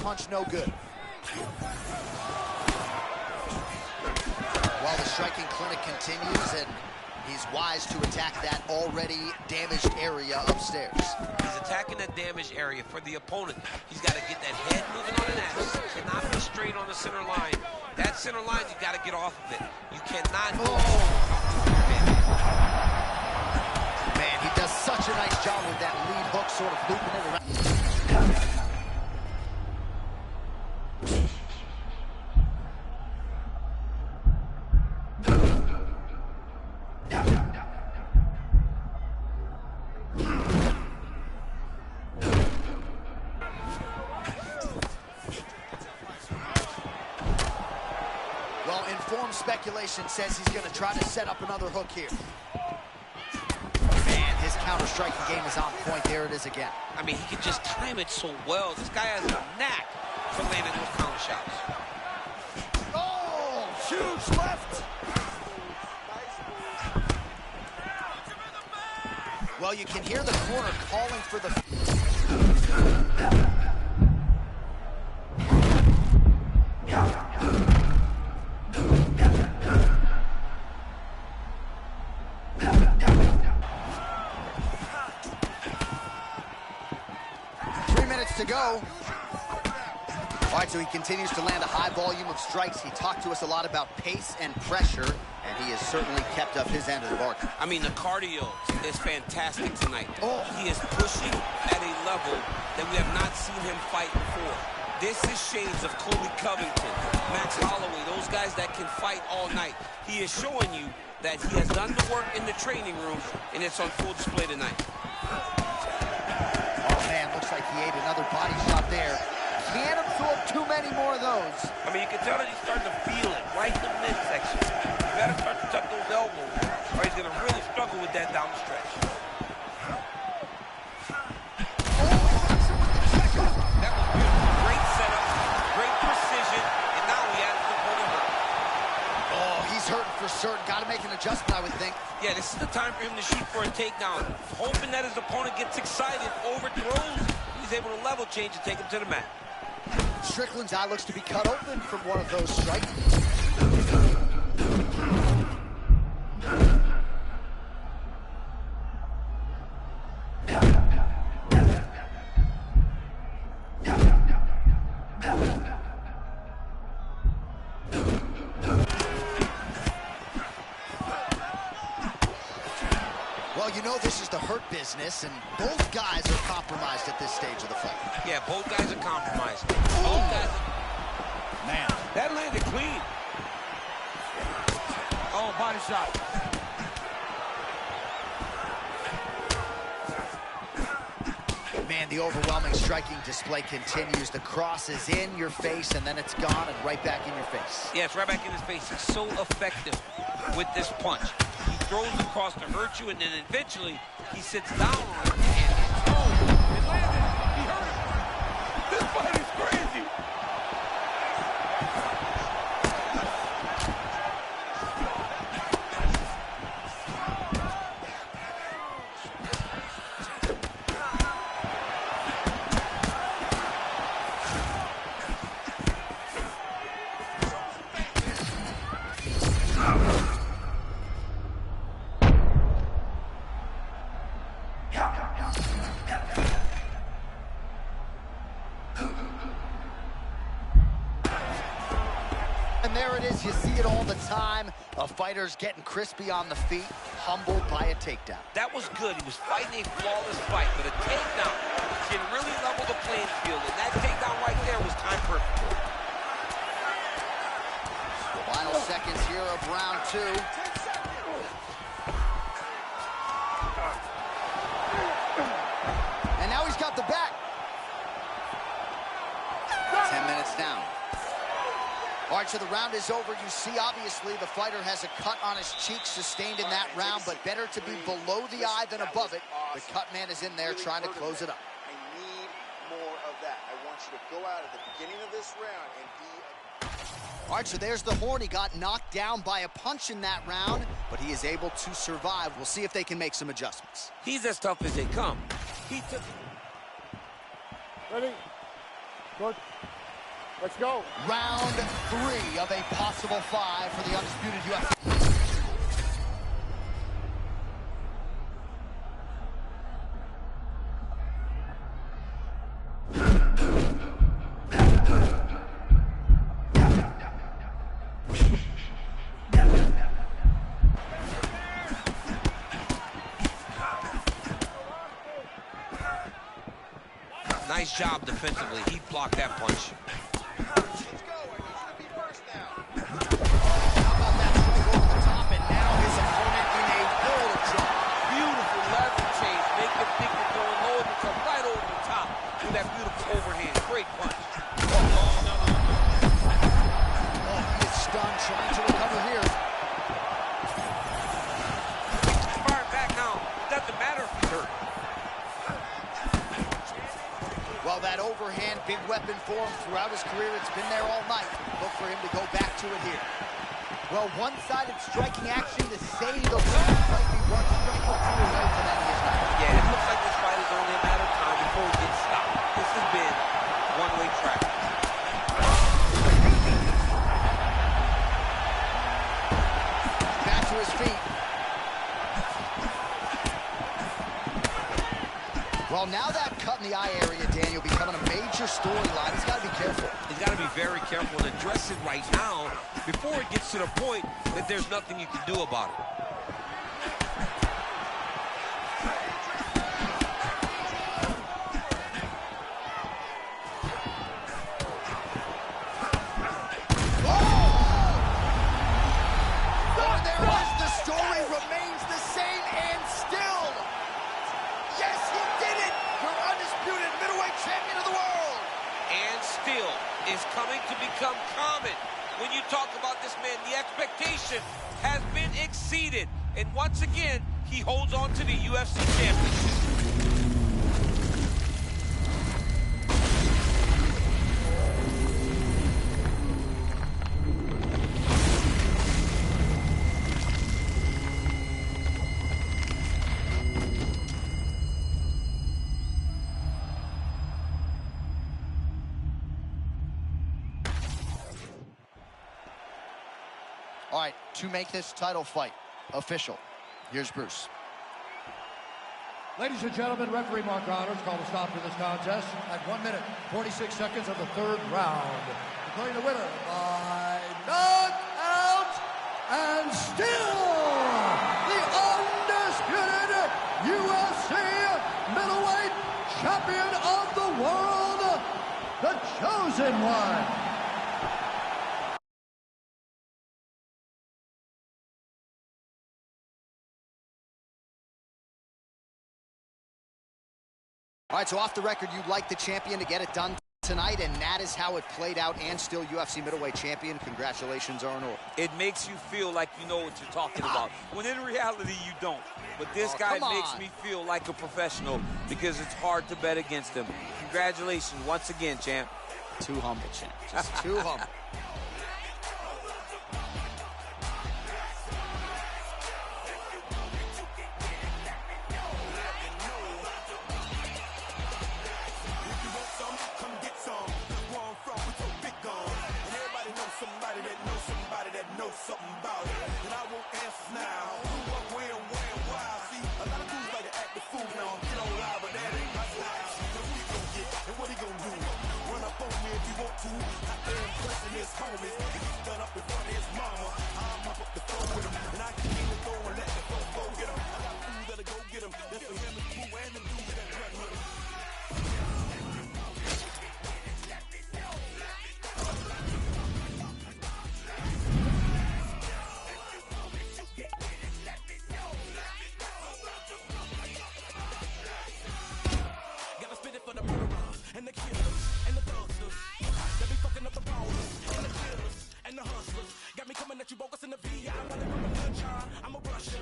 Punch no good. While the striking clinic continues, and he's wise to attack that already damaged area upstairs. He's attacking that damaged area for the opponent. He's got to get that head moving on an axis. Cannot be straight on the center line. That center line, you got to get off of it. You cannot go. Man, he does such a nice job with that lead hook, sort of looping it around. Well, informed speculation says he's going to try to set up another hook here. Man, his counter-striking game is on point. There it is again. I mean, he can just time it so well. This guy has a knack for landing those counter shots. Oh, huge left. Well, you can hear the corner calling for the... 3 minutes to go. All right, so he continues to land a high volume of strikes. He talked to us a lot about pace and pressure, and he has certainly kept up his end of the bargain. I mean, the cardio is fantastic tonight. Oh. He is pushing at a level that we have not seen him fight before. This is shades of Colby Covington, Max Holloway, those guys that can fight all night. He is showing you that he has done the work in the training room, and it's on full display tonight. Oh, man, looks like He ate another body shot there. Can't absorb too many more of those. I mean, you can tell that he's starting to feel it right in the midsection. You gotta start to tuck those elbows, or he's gonna really struggle with that down the stretch. That was beautiful. Great setup, great precision, and now he has the opponent hurt. Oh, he's hurting for certain. Got to make an adjustment, I would think. Yeah, this is the time for him to shoot for a takedown. Hoping that his opponent gets excited, overthrows, he's able to level change and take him to the mat. Strickland's eye looks to be cut open from one of those strikes. Well, you know this is the hurt business, and both guys are compromised at this stage of the fight. Yeah, both guys are compromised. Both guys are... Man. That landed clean. Oh, body shot. Man, the overwhelming striking display continues. The cross is in your face, and then it's gone and right back in your face. Yeah, it's right back in his face. He's so effective with this punch. He throws the cross to hurt you, and then eventually he sits down on it. And it landed. He hurt him. This fight is crazy. And there it is. You see it all the time. A fighter's getting crispy on the feet, humbled by a takedown. That was good. He was fighting a flawless fight, but a takedown can really level the playing field, and that takedown right there was time perfect. Final seconds here of round two. And now he's got the back. 10 minutes down. All right, so the round is over. You see, obviously, the fighter has a cut on his cheek sustained in that round, but better to be below the eye than above it. The cut man is in there trying to close it up. I need more of that. I want you to go out at the beginning of this round and be... All right, so there's the horn. He got knocked down by a punch in that round, but he is able to survive. We'll see if they can make some adjustments. He's as tough as they come. He took... Ready? Good. Let's go. Round 3 of a possible 5 for the undisputed UFC. Nice job defensively. He blocked that punch. That beautiful overhand, great punch. Oh, no. Oh, he is stunned, trying to recover here. Firing back now. It doesn't matter if he's hurt. Well, that overhand, big weapon for him throughout his career. It's been there all night. Look for him to go back to it here. Well, one-sided striking action to say the least. Might be one strike or two away from that his night. Yeah, it looks like this fight is only a matter of time before it gets stopped. This has been one-way traffic. Back to his feet. Well, now that cut in the eye area, Daniel, becoming a major storyline. He's got to be careful. He's got to be very careful and address it right now before it gets to the point that there's nothing you can do about it. still is coming to become common. When you talk about this man, the expectation has been exceeded. And once again, he holds on to the UFC championship. All right, to make this title fight official, here's Bruce. Ladies and gentlemen, referee Mark Connors called a stop to this contest at 1 minute, 46 seconds of the third round. Declaring the winner by knockout and still the undisputed UFC middleweight champion of the world, the Chosen One. All right, so off the record, you'd like the champion to get it done tonight, and that is how it played out, and still UFC middleweight champion. Congratulations are in order. It makes you feel like you know what you're talking about, when in reality you don't. But this guy makes me feel like a professional because it's hard to bet against him. Congratulations once again, champ. Too humble, champ. Just too humble. Something about it, and I won't answer now. What, where, and why? See, a lot of dudes like to act the fool now. Get on live, but that ain't my style. Then what he gon' get, and what he gon' do? Run up on me if you want to. Out there impressing his homies. He's done up in front of his mama. I'm up the floor with him, and I can't even go and let the floor go get him. I got fools that'll go get him. That's for him and Pooh and the dudes that run with him. And the killers, and the thugsters, they be fucking up the ballers, and the killers, and the hustlers, got me coming at you bogus in the VI, I'm running from a gunshot, I'm a rusher,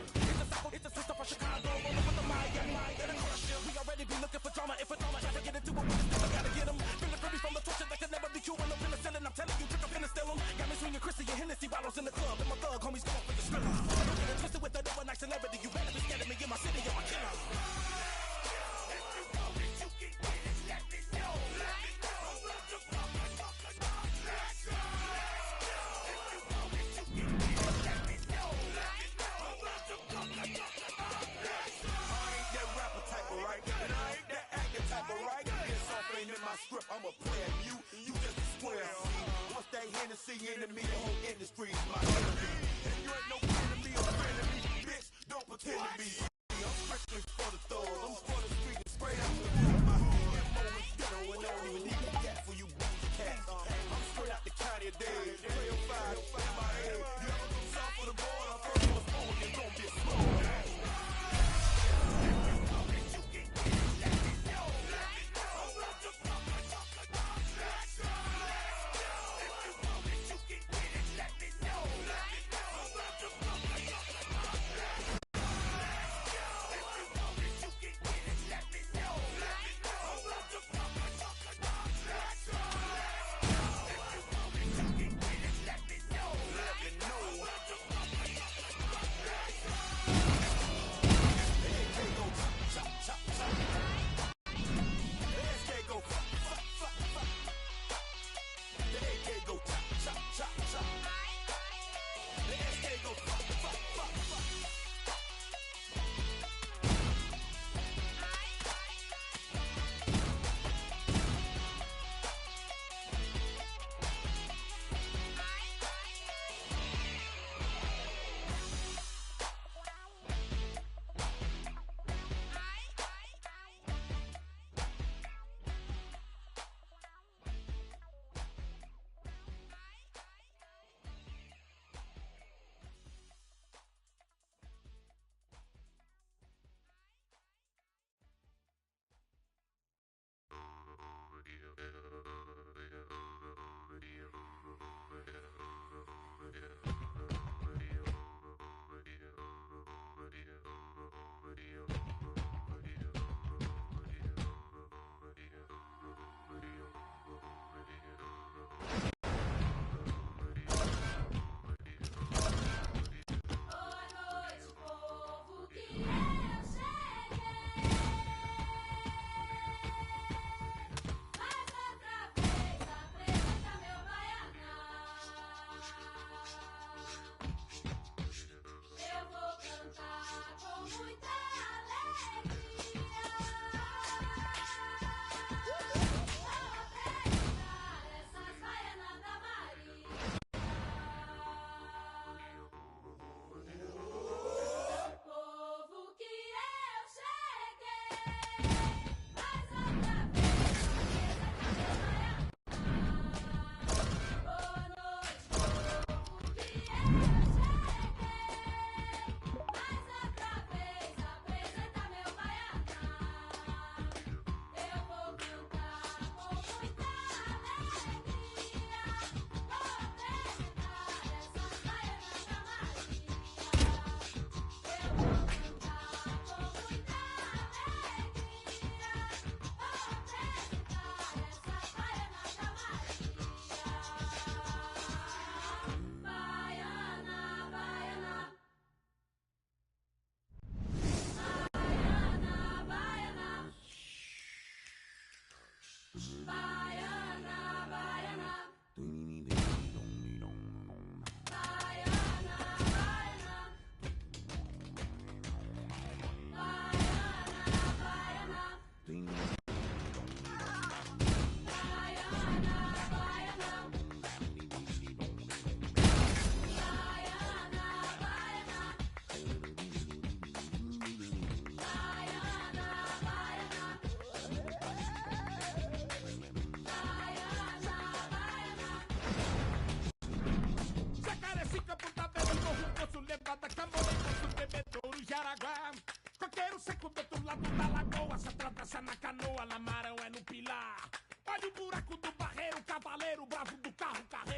it's a sister from Chicago, rolling with the Miami, and a crusher, we already be looking for drama, if it's drama, try to get into it with the still, I gotta get them, feeling free from the torture that can never be cured, no penicillin, I'm telling you, trick up in the still got me swinging Chrissy and Hennessy bottles in the club, and my thug homies going for the thriller, don't get it twisted with the overnight celebrity, you better be scared of me in my city, I'm a killer. I'm a player, you just a square. Once that Hennessy enemy, the whole industry's my enemy. And you ain't no enemy or friend of me, bitch, don't pretend to be. I'm strictly for the thugs, I'm for the street and straight out the hood. My MO is ghetto and don't even need a cat for you booty cats. I'm straight out the county of Dade, 305 in my head. You ever come south of the border, first on the phone, you're gonna be small.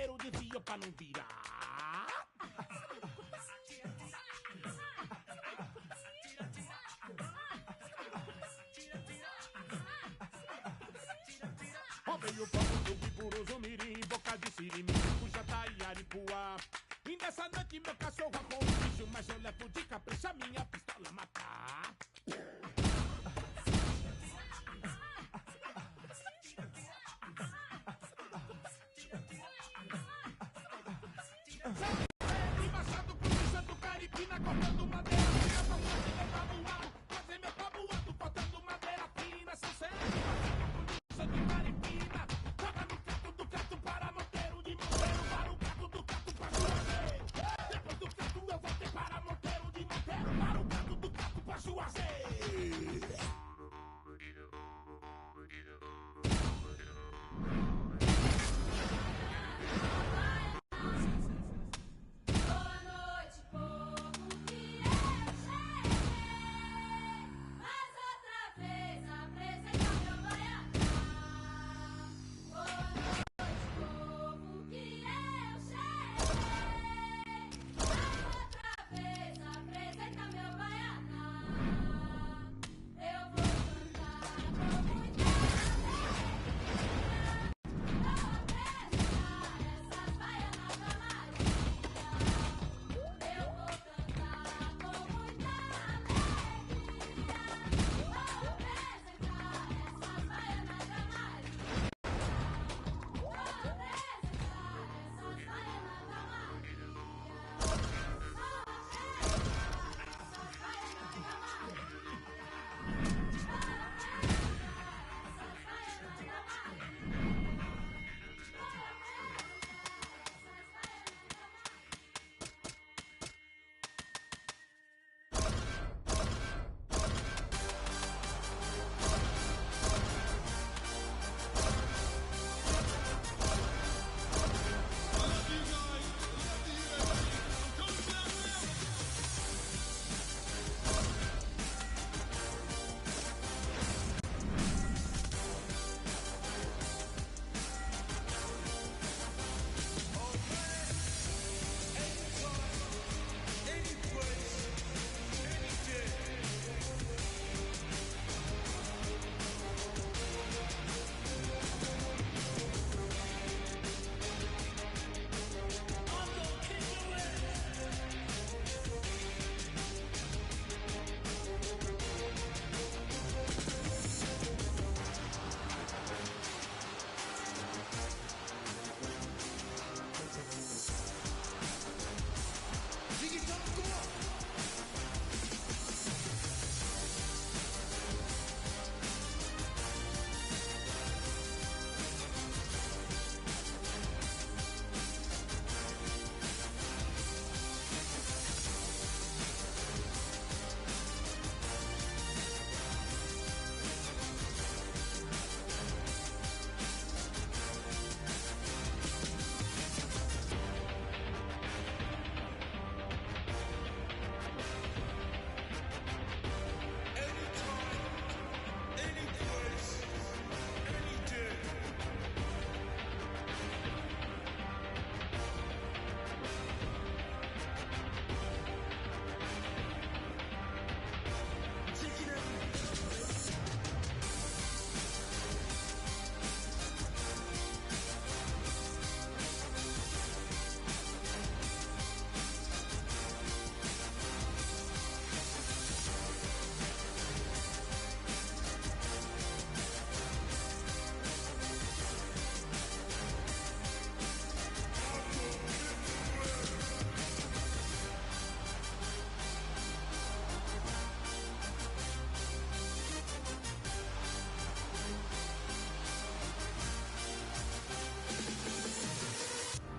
monteiro desvia pra não virar. Roubei o fogo do pipuroso mirim, boca de sirimi, puxa taiaripuá. E nessa noite meu cachorro com o bicho, mas eu levo de capricha minha pistola matar. E machado pro bicho do Caripina, cortando madeira fina, passando meu tabuado, fazer meu tabuado, cortando madeira fina, são sério. Bicho do Caripina, joga no cato do cato para monteiro, de monteiro para o cato do cato pra Juazeiro. Depois do cato eu voltei para monteiro, de monteiro para o cato do cato pra Juazeiro.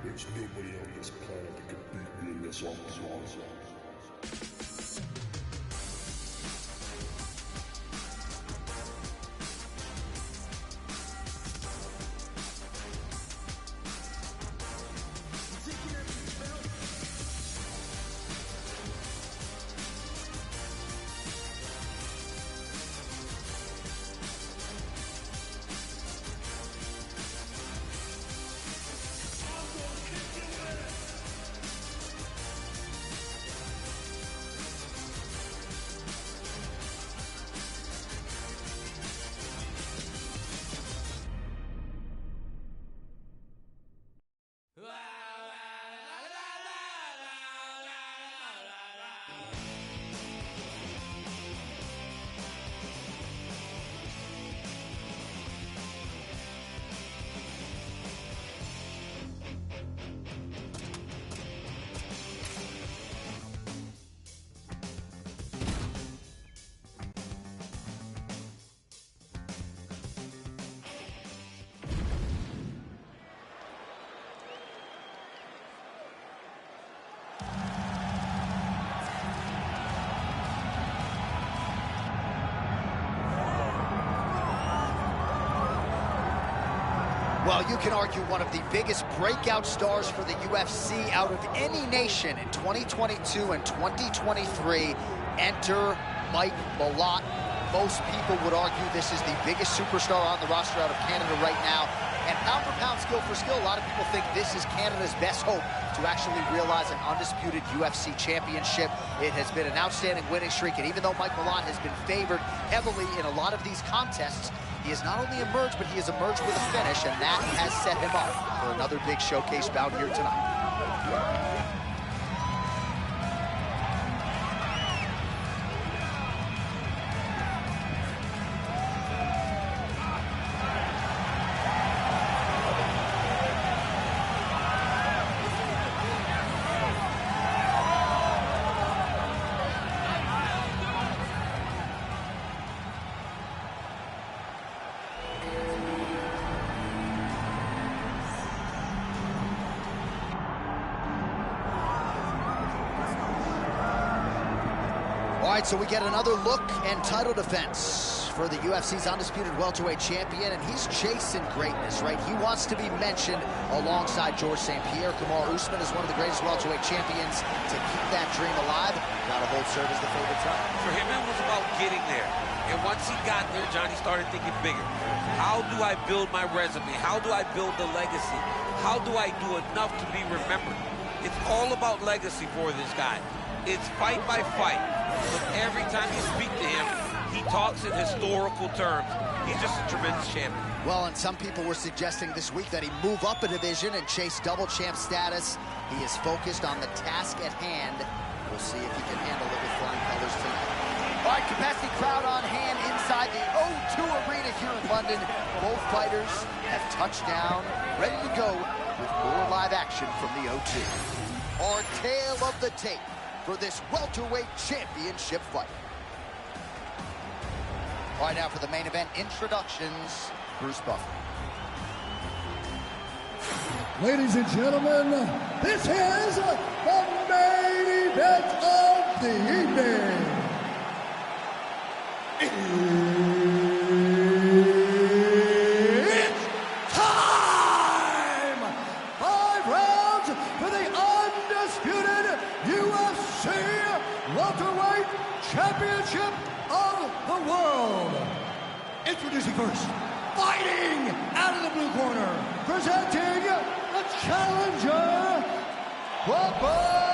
There's nobody on this planet that could beat me in this long. Well, you can argue one of the biggest breakout stars for the UFC out of any nation in 2022 and 2023. Enter Mike Malott. Most people would argue this is the biggest superstar on the roster out of Canada right now. And pound for pound, skill for skill, a lot of people think this is Canada's best hope to actually realize an undisputed UFC championship. It has been an outstanding winning streak, and even though Mike Malott has been favored heavily in a lot of these contests, he has not only emerged, but he has emerged with a finish, and that has set him up for another big showcase bout here tonight. All right, so we get another look and title defense for the UFC's undisputed welterweight champion, and he's chasing greatness, right? He wants to be mentioned alongside George St. Pierre. Kamaru Usman is one of the greatest welterweight champions to keep that dream alive. Gotta hold serve as the favorite time. For him, it was about getting there. And once he got there, Johnny started thinking bigger. How do I build my resume? How do I build the legacy? How do I do enough to be remembered? It's all about legacy for this guy. It's fight by fight. But every time you speak to him, he talks in historical terms. He's just a tremendous champion. Well, and some people were suggesting this week that he move up a division and chase double champ status. He is focused on the task at hand. We'll see if he can handle it with flying colors tonight. All right, capacity crowd on hand inside the O2 Arena here in London. Both fighters have touched down, ready to go with more live action from the O2. Our tale of the tape for this welterweight championship fight. All right, now for the main event introductions, Bruce Buffer. Ladies and gentlemen, this is the main event of the evening. It's time! 5 rounds for the undisputed UFC welterweight championship of the world. Introducing first, fighting out of the blue corner, presenting the challenger, Mike Malott.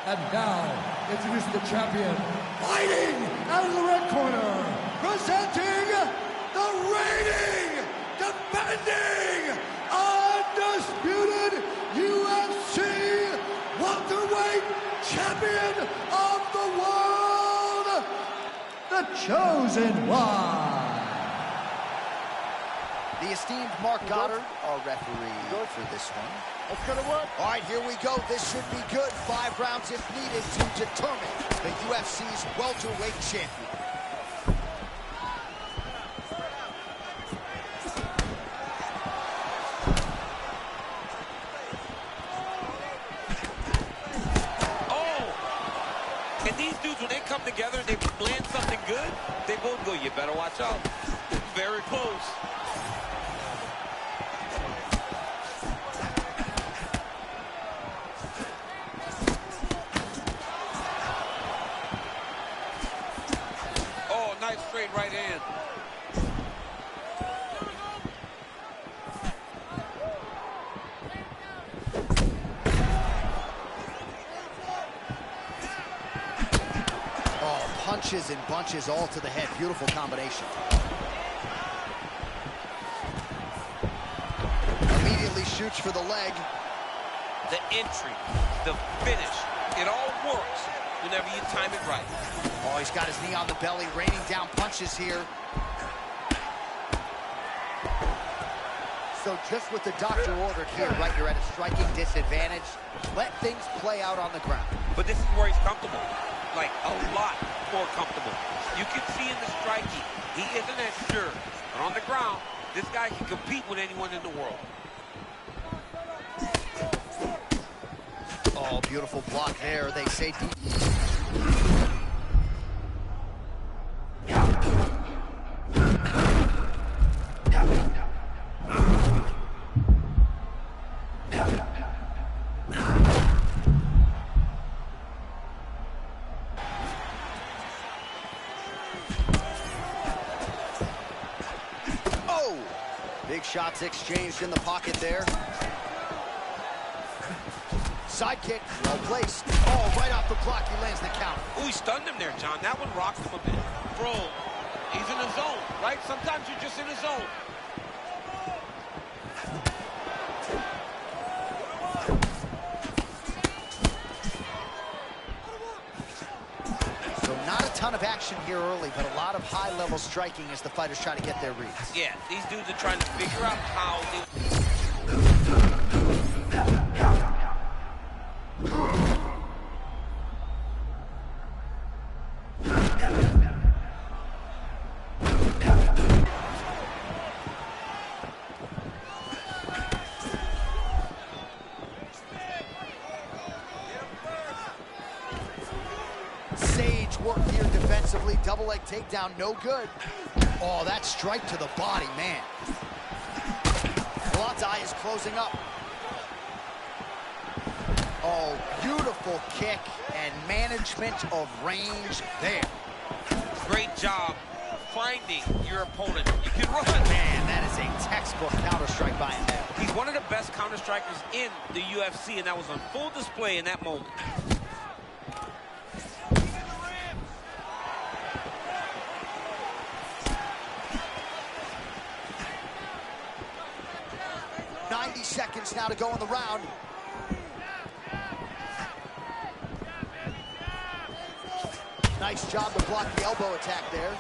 And now, introducing the champion, fighting out of the red corner, presenting the reigning, defending, undisputed UFC welterweight champion of the world, the chosen one. The esteemed Mark Goddard, our referee for this one. That's gonna work. All right, here we go. This should be good. 5 rounds if needed to determine the UFC's welterweight champion. And these dudes, when they come together and they plan something good, they both go, you better watch out. Very close. Oh, nice straight right hand. Punches and bunches all to the head. Beautiful combination. Immediately shoots for the leg. The entry, the finish, it all works whenever you time it right. Oh, he's got his knee on the belly, raining down punches here. So just what the doctor ordered here, right? You're at a striking disadvantage. Let things play out on the ground. But this is where he's comfortable. Like, a lot more comfortable. You can see in the striking, he isn't as sure. But on the ground, this guy can compete with anyone in the world. Oh, beautiful block there. They say deep. Big shots exchanged in the pocket there. Side kick, well placed. Oh, right off the block, he lands the count. Oh, he stunned him there, John. That one rocked him a bit. Bro, he's in the zone, right? Sometimes you're just in the zone. So not a ton of action here early, but a lot of high-level striking as the fighters try to get their reads. Yeah, these dudes are trying to figure out how they... Sage work here defensively. Double leg takedown, no good. Oh, that strike to the body, man. Blat's eye is closing up. Oh, beautiful kick and management of range there. Great job finding your opponent. You can run. Man, that is a textbook counter strike by him there. He's one of the best counter strikers in the UFC, and that was on full display in that moment. Seconds now to go in the round. Nice job to block the elbow attack there.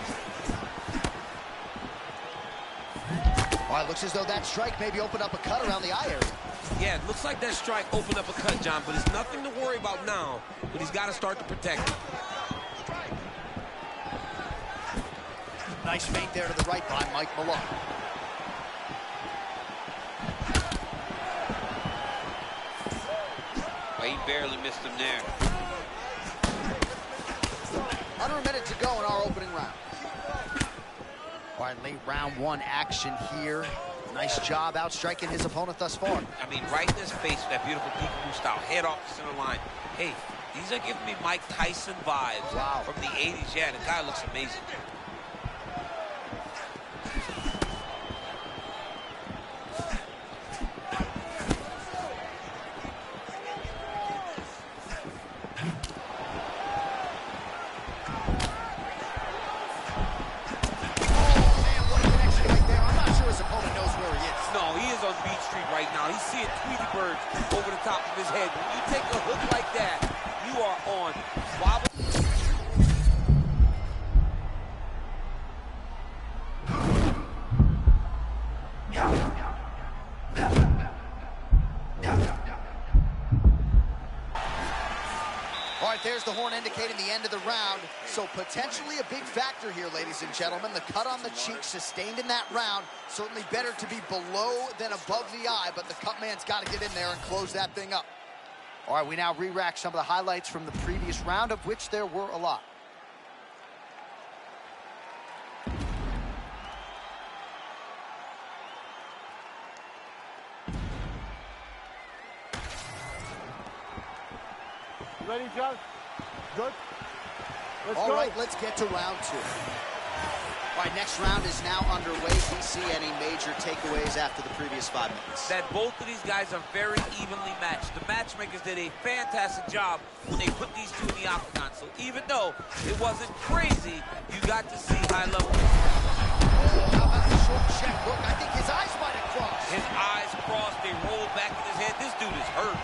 All right, looks as though that strike maybe opened up a cut around the eye area. Yeah, it looks like that strike opened up a cut, John, but it's nothing to worry about now, but he's got to start to protect it. Nice feint there to the right by Mike Malone. He barely missed him there. Under a minute to go in our opening round. All right, late round one action here. Nice job outstriking his opponent thus far. I mean, right in his face with that beautiful peekaboo style. Head off the center line. Hey, these are giving me Mike Tyson vibes. Wow. From the 80s. Yeah, the guy looks amazing. Right now, he's seeing Tweety birds over the top of his head. When you take a hook like that, you are on wobble. All right, there's the horn indicating the end of the round. So potentially a big factor here, ladies and gentlemen. The cut on the cheek sustained in that round. Certainly better to be below than above the eye, but the cut man's got to get in there and close that thing up. All right, we now re-rack some of the highlights from the previous round, of which there were a lot. Ready, John? Good? Let's All go. right, let's get to round two. All right, next round is now underway. Do you see any major takeaways after the previous 5 minutes? That both of these guys are very evenly matched. The matchmakers did a fantastic job when they put these two in the octagon. So even though it wasn't crazy, you got to see high level. Oh, how about the short check hook? I think his eyes might have crossed. His eyes crossed, they rolled back in his head. This dude is hurt.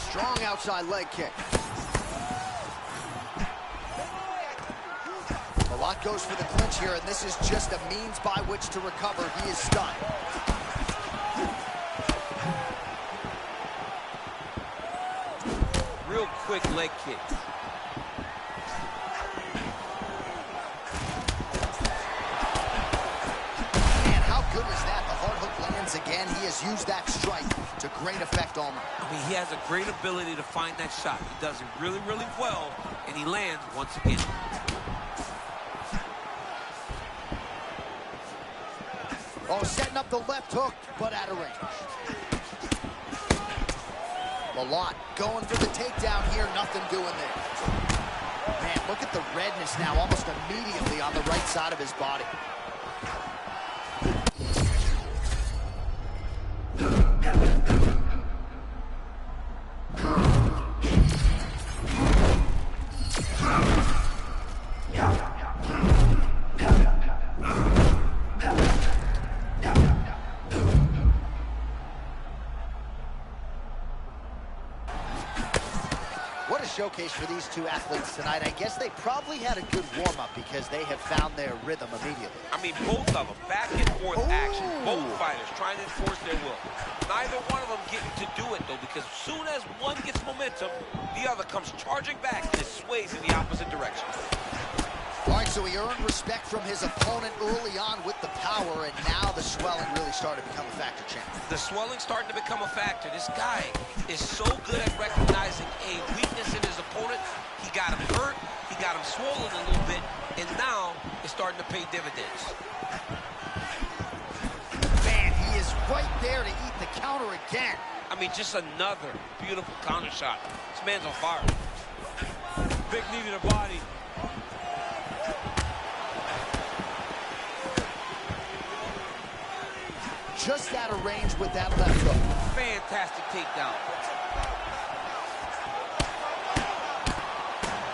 Strong outside leg kick. A lot goes for the clinch here, and this is just a means by which to recover. He is stunned. Real quick leg kick. Man, how good was that? The hard hook lands again. He has used that strike to great effect all night. I mean, he has a great ability to find that shot. He does it really, really well, and he lands once again. Oh, setting up the left hook, but out of range. Malott going for the takedown here, nothing doing there. Man, look at the redness now, almost immediately on the right side of his body. What a showcase for these two athletes tonight. I guess they probably had a good warm-up because they have found their rhythm immediately. I mean, both of them, back and forth action. Both fighters trying to enforce their will. Neither one of them getting to do it, though, because as soon as one gets momentum, the other comes charging back and sways in the opposite direction. All right, so he earned respect from his opponent early on with the power, and now the swelling really started to become a factor, champ. The swelling starting to become a factor. This guy is so good at recognizing a weakness in his opponent. He got him hurt, he got him swollen a little bit, and now it's starting to pay dividends. Man, he is right there to eat the counter again. I mean, just another beautiful counter shot. This man's on fire. Big knee to the body. Just out of range with that left hook. Fantastic takedown.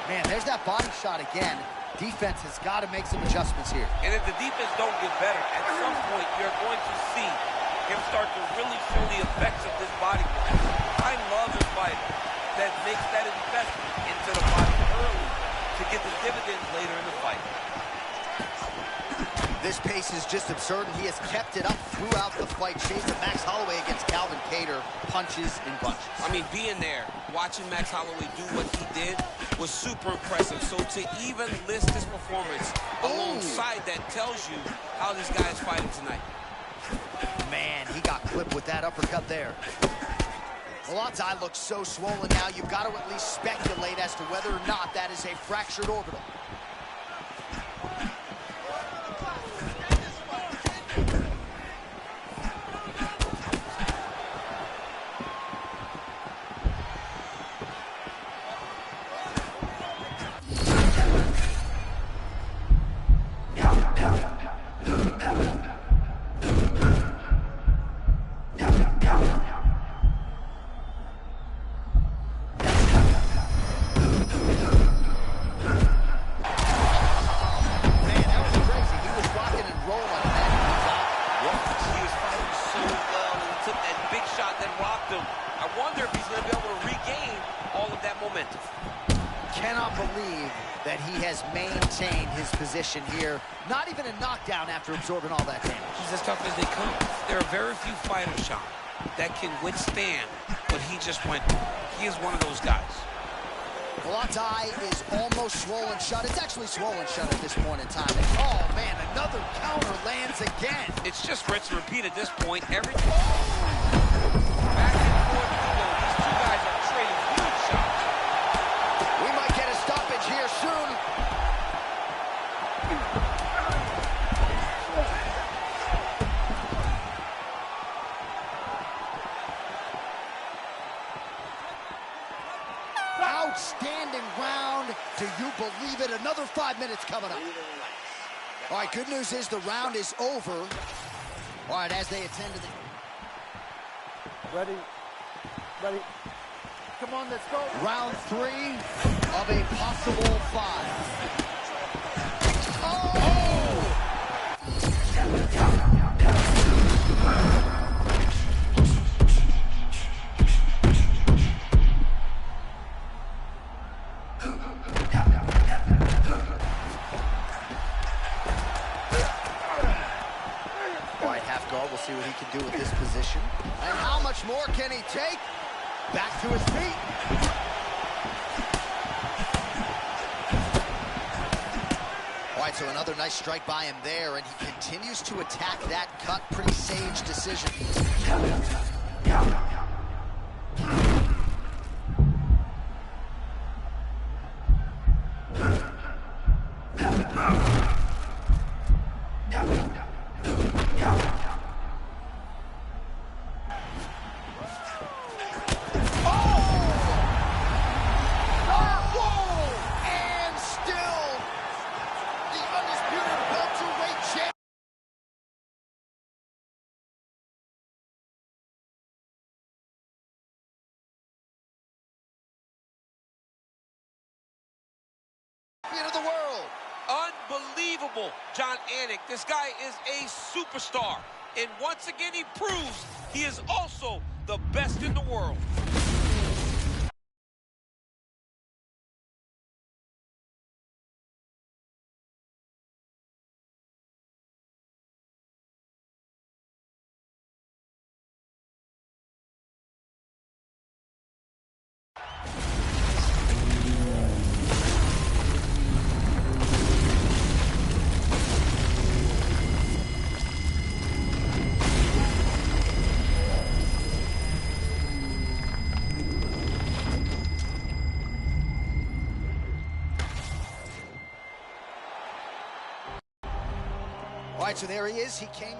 Man, there's that body shot again. Defense has got to make some adjustments here. And if the defense don't get better, at some point you're going to see him start to really feel the effects of this body. I love a fighter that makes that investment into the body early to get the dividends later in the fight. This pace is just absurd, and he has kept it up throughout the fight. Chasing Max Holloway against Calvin Kattar, punches and bunches. I mean, being there, watching Max Holloway do what he did was super impressive. So to even list his performance alongside that tells you how this guy is fighting tonight. Man, he got clipped with that uppercut there. Well, odds eye looks so swollen now, you've got to at least speculate as to whether or not that is a fractured orbital. Cannot believe that he has maintained his position here. Not even a knockdown after absorbing all that damage. He's as tough as they come. There are very few fighters, Sean, that can withstand what he just went through. He is one of those guys. Well, eye is almost swollen shut. It's actually swollen shut at this point in time. And, oh, man, another counter lands again. It's just rinse and repeat at this point. Every back and forth we go. These two guys are trading huge shots. We might get a stoppage here soon. Outstanding round. Do you believe it? Another 5 minutes coming up. All right, good news is the round is over. All right, as they attend to the... Ready? Ready? Come on, let's go. Round 3 of a possible 5. We'll see what he can do with this position. And how much more can he take? Back to his feet. All right, so another nice strike by him there, and he continues to attack that cut. Pretty sage decision. champion of the world. Unbelievable, John Anik. This guy is a superstar. And once again, he proves he is also the best in the world. All right, so there he is. He came.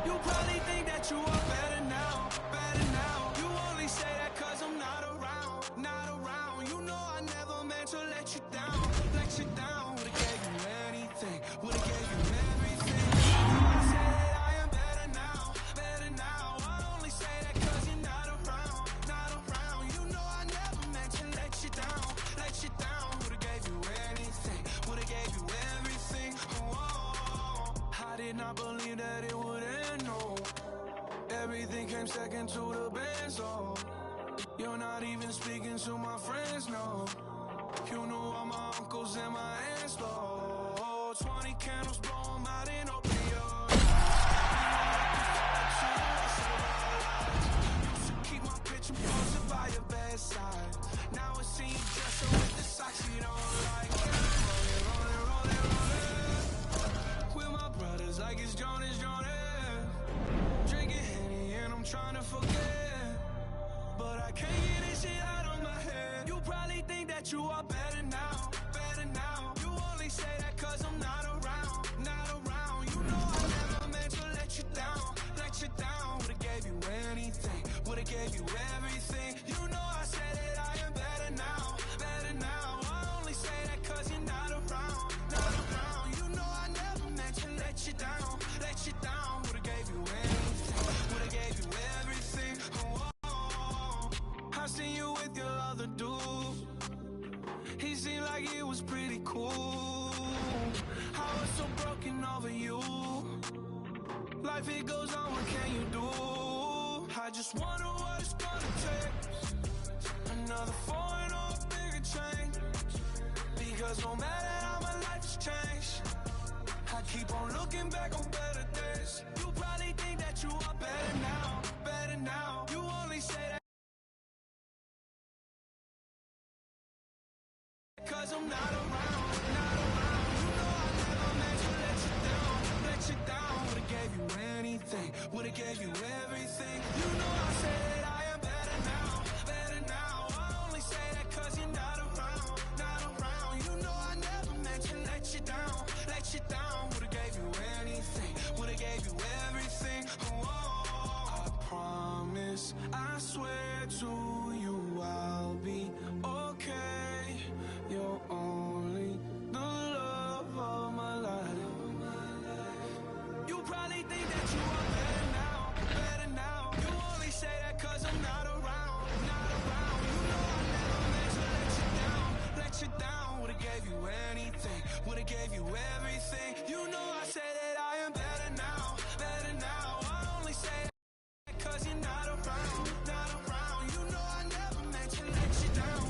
You probably think that you are better now, better now. You only say that cause I'm not around, not around. You know I never meant to let you down, let you down. Would've gave you anything, would've gave you everything. I say that I am better now, better now. I only say that cause you're not around, not around. You know I never meant to let you down, let you down. Would've gave you anything, would've gave you everything. Oh, I did not believe that it would end, no. Everything came second to the band, so you're not even speaking to my friends, no. You knew all my uncles and my aunts, though. 20 candles, blow 'em out and open your used to keep my picture posted by your bedside. Now I see you dressing with the socks you don't like. Roll it. With my brothers like it's Jonas, Jonas. Drinking Henny and I'm trying to forget, but I can't get this shit out of my head. You probably think that you are better now, better now. You only say that cause I'm not around, not around. You know I never meant to let you down, let you down. Would've gave you anything, would've gave you everything. You know I said that I am better now, better now. I only say that cause you're not around, not around. You know I never meant to let you down, let you down. Would've gave you anything, would've gave you everything. Oh, I seen you with your other dude. He seemed like it was pretty cool. I was so broken over you. Life it goes on, what can you do? I just wonder what it's gonna take. Another foreign or a bigger change. Because no matter how my life has changed, I keep on looking back on better days. You probably think that you are better now, better now. You only say that cause I'm not around, not around. You know I never meant to let you down, let you down. Would've gave you anything, would've gave you everything. You know I say that I am better now, better now. I only say that cause you're not around, not around. You know I never meant to let you down, let you down. Would've gave you anything, would've gave you everything. Oh, I promise, I swear to you I'll be okay. You're only the love of my life. You probably think that you are better now, better now. You only say that cause I'm not around, not around. You know I never meant to let you down, let you down. Would've gave you anything, would've gave you everything. You know I say that I am better now, better now. I only say that cause you're not around, not around. You know I never meant to let you down,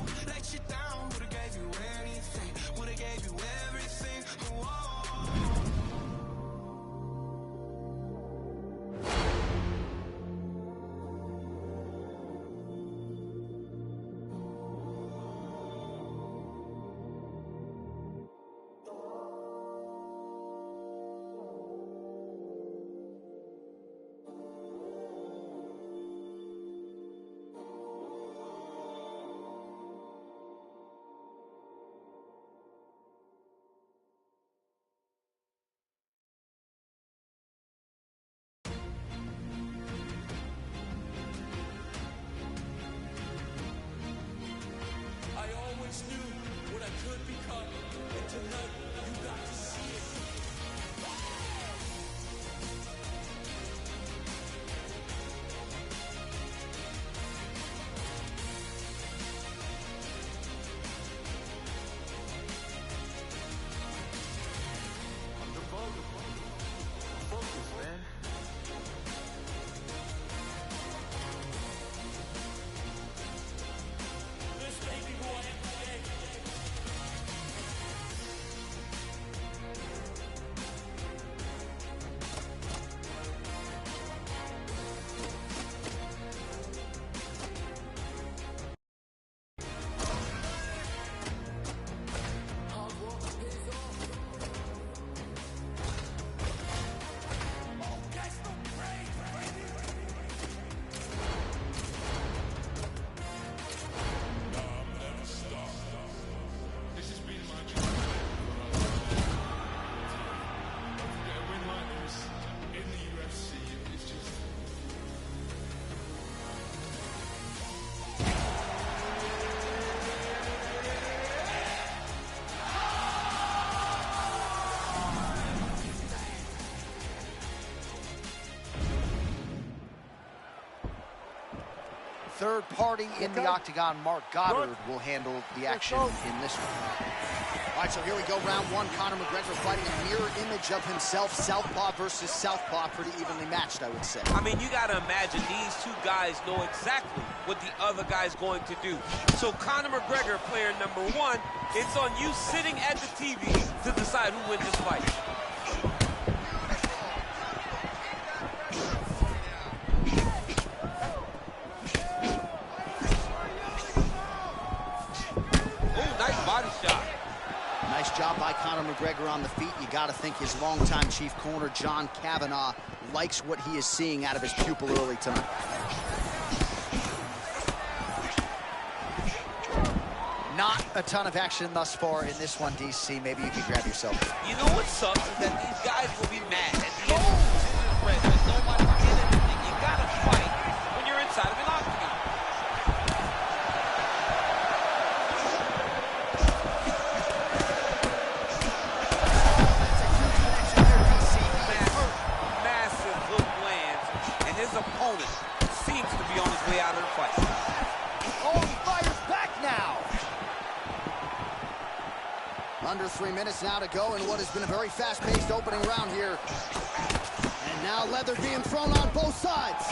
third party in the octagon, Mark Goddard, will handle the action in this one. All right, so here we go, round one. Conor McGregor fighting a mirror image of himself, southpaw versus southpaw, pretty evenly matched, I would say. I mean, you got to imagine these two guys know exactly what the other guy's going to do. So Conor McGregor, player number one, it's on you sitting at the TV to decide who wins this fight. Ooh, nice body shot. Nice job by Conor McGregor on the feet. You got to think his longtime chief corner, John Kavanagh, likes what he is seeing out of his pupil early tonight. Not a ton of action thus far in this one, DC. Maybe you can grab yourself. You know what sucks is that these guys will be mad at the end of the decision red when nobody did anything. You got to fight when you're inside of an octagon. Opponent seems to be on his way out of the fight. Oh, he fires back now. Under 3 minutes now to go in what has been a very fast-paced opening round here. And now leather being thrown on both sides.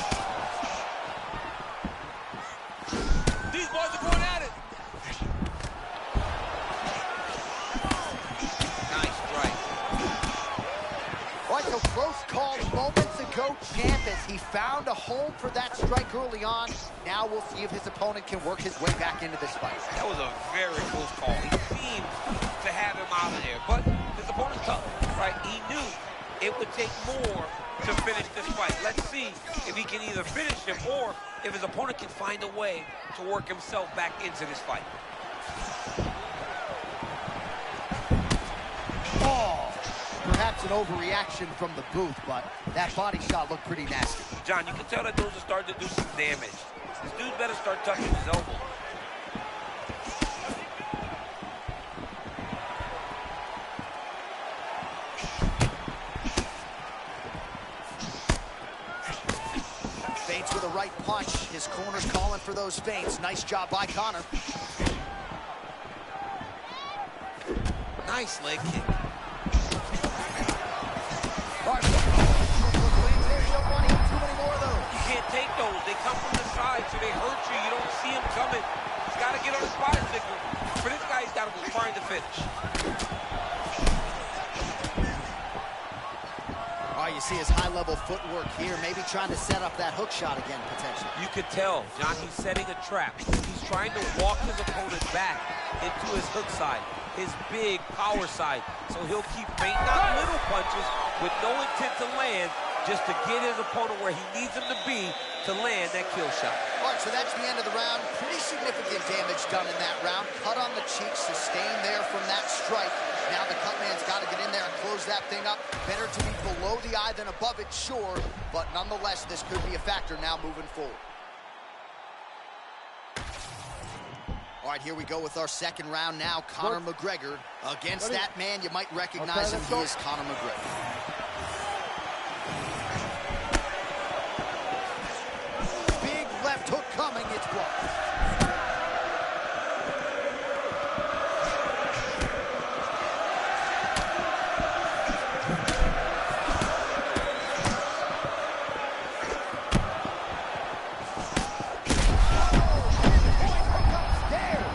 These boys are going at it. Nice strike. All right, so close call moments ago, Champ, as he found a home for that strike early on. Now we'll see if his opponent can work his way back into this fight. That was a very close call. He seemed to have him out of there, but his opponent's tough, right? He knew it would take more to finish this fight. Let's see if he can either finish him or if his opponent can find a way to work himself back into this fight. Oh! Perhaps an overreaction from the booth, but that body shot looked pretty nasty. John, you can tell that those are starting to do some damage. This dude better start touching his elbow. Feints with a right punch. His corner's calling for those feints. Nice job by Conor. Nice leg kick. You can't take those. They come from the side, so they hurt you. You don't see them coming. He's got to get on his bicycle. For this guy, he's got to go trying to finish. All right, you see his high-level footwork here, maybe trying to set up that hook shot again, potentially. You could tell, John, he's setting a trap. He's trying to walk his opponent back into his hook side, his big power side. So he'll keep feinting out little punches with no intent to land, just to get his opponent where he needs him to be to land that kill shot. All right, so that's the end of the round. Pretty significant damage done in that round. Cut on the cheek, sustained there from that strike. Now the cut man's got to get in there and close that thing up. Better to be below the eye than above it, sure, but nonetheless, this could be a factor now moving forward. All right, here we go with our second round now. Conor McGregor against that man. You might recognize him. He is Conor McGregor. Left hook coming, it's blocked.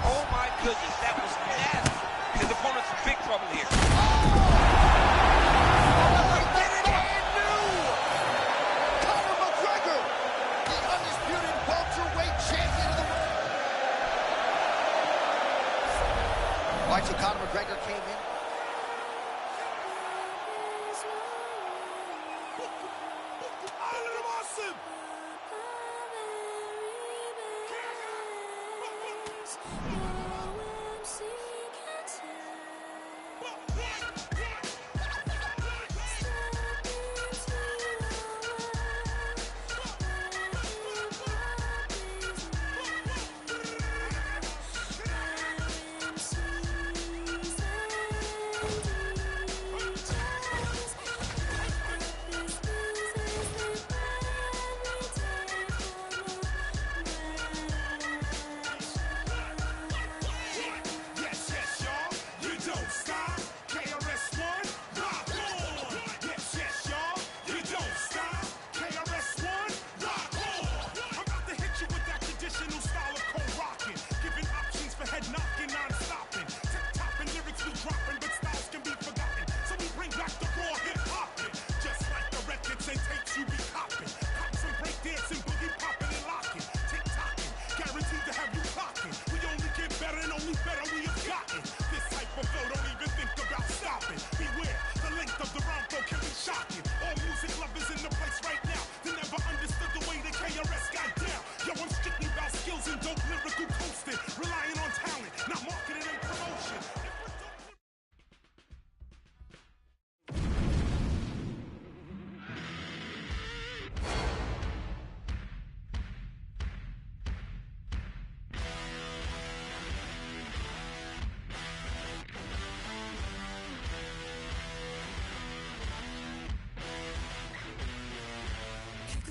Oh my goodness, that was nasty. His opponent's in big trouble here. All right, so Conor McGregor came in.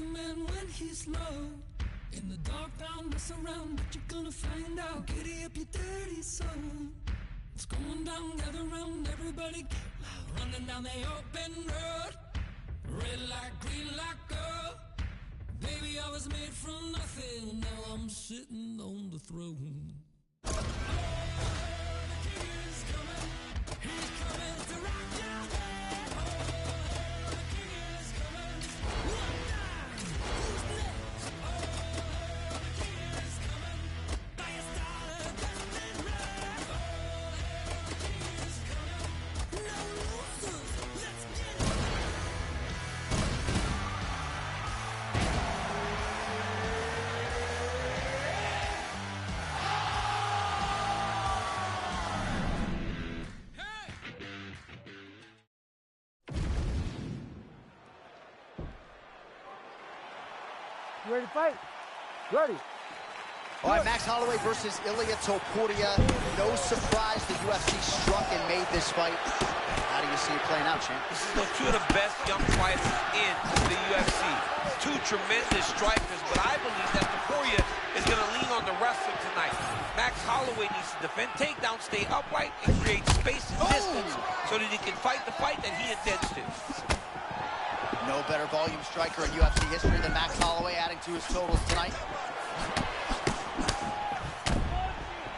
a man when he's low. In the dark, don't mess around, but you're gonna find out. Giddy up your dirty soul. It's going down, gather round, everybody get loud. Running down the open road. Red light, green light, go. Baby, I was made from nothing. Now I'm sitting on the throne. Oh, the king is coming. He's coming to rock your head. Oh, the king is coming. One down. Who's next? Oh, the king is coming. By a star, best and red. Oh, the king is coming. No losers. Let's get it. You ready to fight? Ready. All right, Max Holloway versus Ilia Topuria. No surprise the UFC struck and made this fight. How do you see it playing out, champ? This is two of the best young fighters in the UFC. Two tremendous strikers, but I believe that Topuria is going to lean on the wrestling tonight. Max Holloway needs to defend takedown, stay upright, and create space and distance so that he can fight the fight that he intends to. No better volume striker in UFC history than Max Holloway, adding to his totals tonight.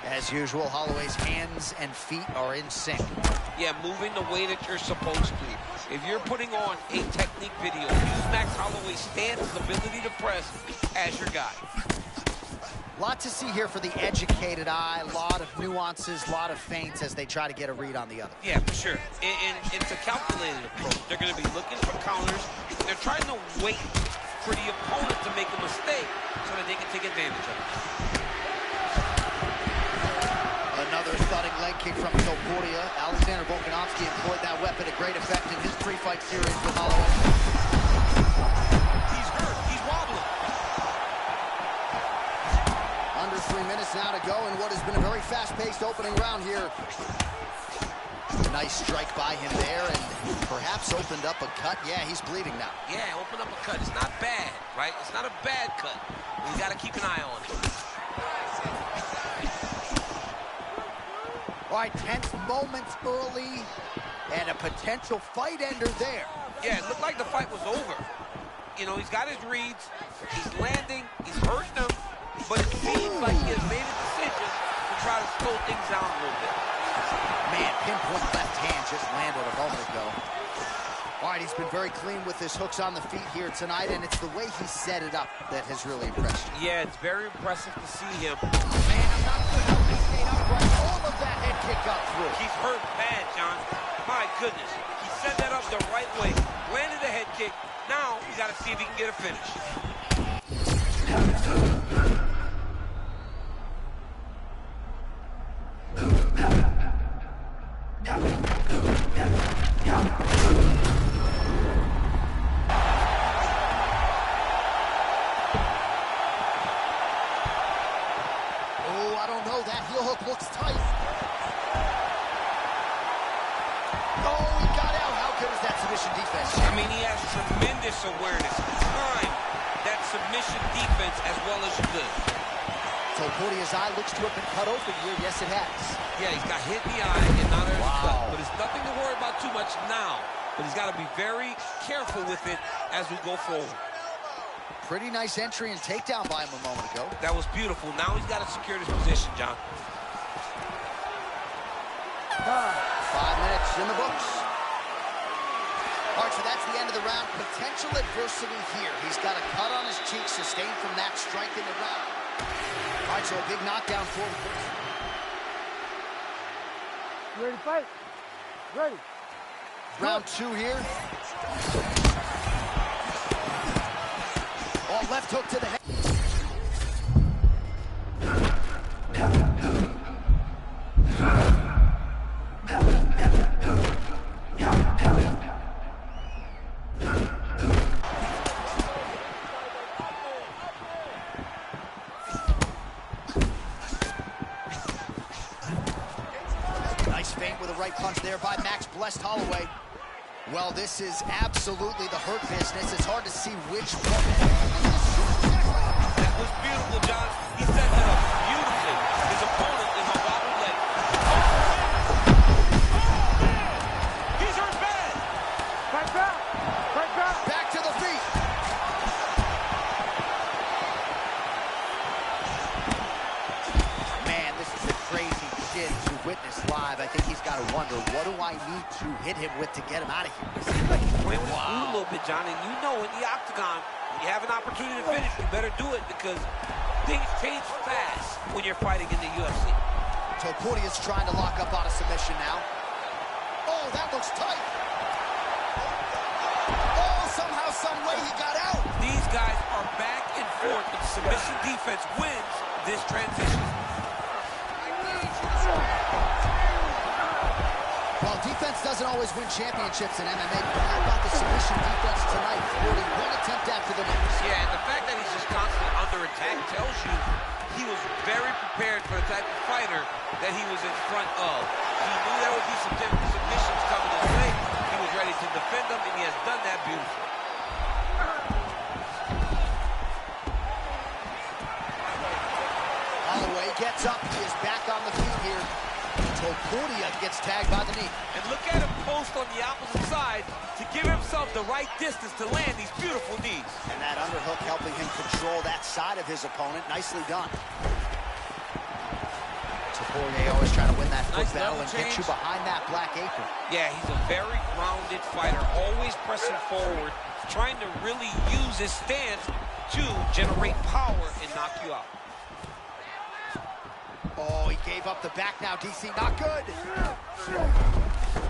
As usual, Holloway's hands and feet are in sync. Yeah, moving the way that you're supposed to. If you're putting on a technique video, use Max Holloway's stance, ability to press as your guy. Lot to see here for the educated eye. A lot of nuances, a lot of feints as they try to get a read on the other. Yeah, for sure. And it's a calculated approach. They're going to be looking for counters. They're trying to wait for the opponent to make a mistake so that they can take advantage of it. Another thudding leg kick from Topuria. Alexander Volkanovski employed that weapon to great effect in his pre-fight series with Holloway. He's hurt. He's wobbling. Under 3 minutes now to go in what has been a very fast-paced opening round here. Nice strike by him there and perhaps opened up a cut. Yeah, he's bleeding now. Yeah, open up a cut. It's not bad, right? It's not a bad cut. We got to keep an eye on it. All right, tense moments early and a potential fight ender there. Yeah, it looked like the fight was over. You know, he's got his reads, he's landing, he's hurting them, but it seems like he has made a decision to try to slow things down a little bit. Man, pinpoint left hand just landed a moment ago. All right, he's been very clean with his hooks on the feet here tonight, and it's the way he set it up that has really impressed you. Yeah, it's very impressive to see him. Man, I'm not sure how he stayed upright. All of that head kick got through. He's hurt bad, John. My goodness. He set that up the right way. Landed the head kick. Now, we got to see if he can get a finish. Oh, I don't know. That heel hook looks tight. Oh, he got out. How good is that submission defense? I mean, he has tremendous awareness. Time that submission defense as well as you could. Topuria's eye looks to have been cut open here. Yes, it has. Yeah, he's got hit in the eye and not in his cut. But it's nothing to worry about too much now. But he's got to be very careful with it as we go forward. Pretty nice entry and takedown by him a moment ago. That was beautiful. Now he's got to secure this position, John. 5 minutes in the books. All right, so that's the end of the round. Potential adversity here. He's got a cut on his cheek sustained from that strike in the round. All right, so a big knockdown for him. You ready to fight? Ready. Round 2 here. Oh, left hook to the head. Nice feint with a right punch there by Max. Blessed Holloway. Well, this is absolutely the hurt business. It's hard to see which one. That was beautiful, John. He set that up beautifully. His opponent is a wobble leg. He's hurt bad. Fight back. Fight back. Back to the feet. Man, this is a crazy shit to witness live. I think he's got to wonder, what do I need to hit him with to get him out of here? It seems like he's playing with his food a little bit, John, and you know in the octagon, when you have an opportunity to finish, you better do it because things change fast when you're fighting in the UFC. Topuria's trying to lock up on a submission now. Oh, that looks tight. Oh, somehow, some way he got out. These guys are back and forth, but the submission defense wins this transition. Well, defense doesn't always win championships in MMA, but how about the submission defense tonight? 41 attempt after the next. Yeah, and the fact that he's just constantly under attack tells you he was very prepared for the type of fighter that he was in front of. He knew there would be some different submissions coming his way. He was ready to defend them, and he has done that beautifully. Holloway gets up. He is back on the feet here. Topuria gets tagged by the knee. And look at him post on the opposite side to give himself the right distance to land these beautiful knees. And that underhook helping him control that side of his opponent. Nicely done. Topuria always trying to win that foot battle and get you behind that black apron. Yeah, he's a very grounded fighter, always pressing forward, trying to really use his stance to generate power and knock you out. Oh, he gave up the back now, DC. Not good.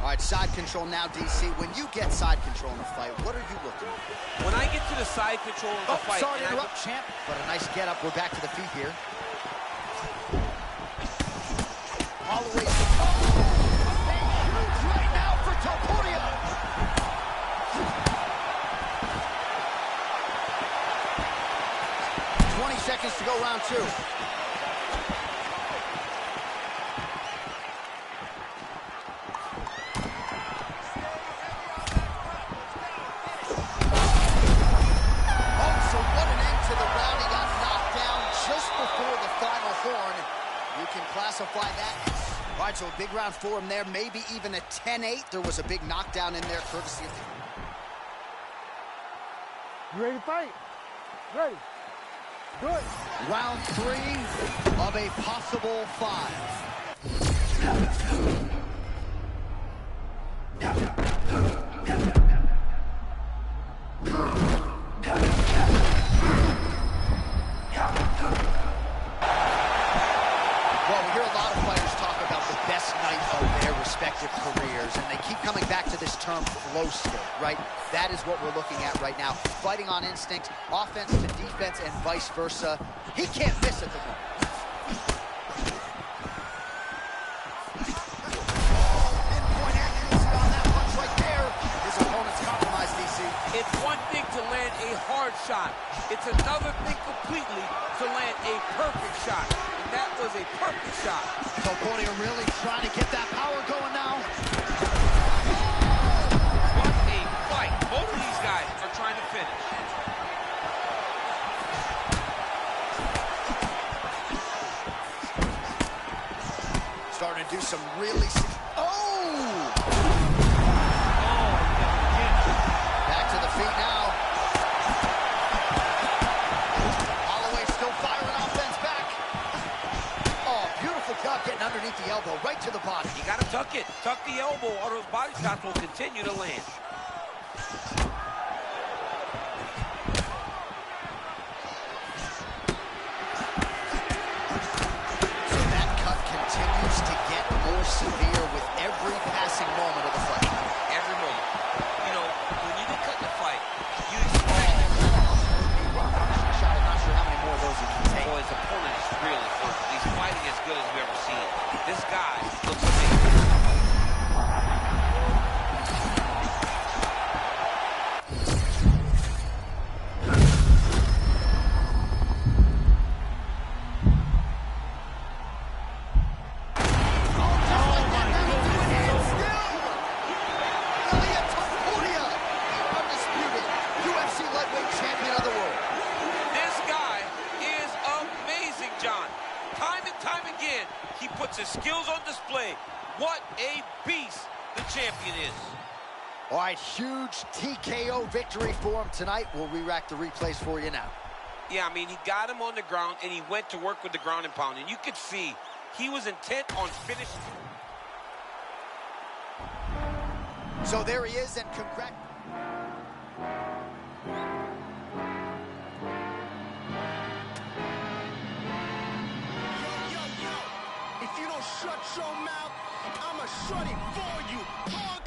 All right, side control now, DC. When you get side control in a fight, what are you looking at? When I get to the side control of the fight... Sorry to interrupt, champ. But a nice get up. We're back to the feet here. Holloway. Right now for Topuria. Seconds to go, round two. Classify that. All right, so a big round for him there, maybe even a 10-8. There was a big knockdown in there, courtesy of... You ready to fight? Ready. Do it. Round 3 of a possible 5. Careers, and they keep coming back to this term flow state, right? That is what we're looking at right now. Fighting on instinct, offense to defense, and vice versa. He can't miss at the moment. Pinpoint accuracy on that punch right there. His opponent's compromised, DC. It's one thing to land a hard shot. It's another thing completely to land a perfect shot. And that was a perfect shot. Topuria really trying to get that power going now. What a fight. Both of these guys are trying to finish. Starting to do some really... Oh! Back to the feet now. Holloway still firing offense back. Oh, beautiful cut getting underneath the elbow, right to the body. You got to tuck it. Tuck the elbow, or those body shots will continue to land. So that cut continues to get more severe with every passing moment of the fight. Every moment. You know, when you get cut in a fight, you expect... Shot, I'm not sure how many more of those he can take. Boy, his opponent is really hurt. He's fighting as good as we've ever seen. This guy looks amazing. puts his skills on display. What a beast the champion is. All right, huge TKO victory for him tonight. We'll re-rack the replays for you now. Yeah, I mean, he got him on the ground, and he went to work with the ground and pound. And you could see he was intent on finishing. So there he is, and congrats. If you don't shut your mouth, I'ma shut it for you, punk.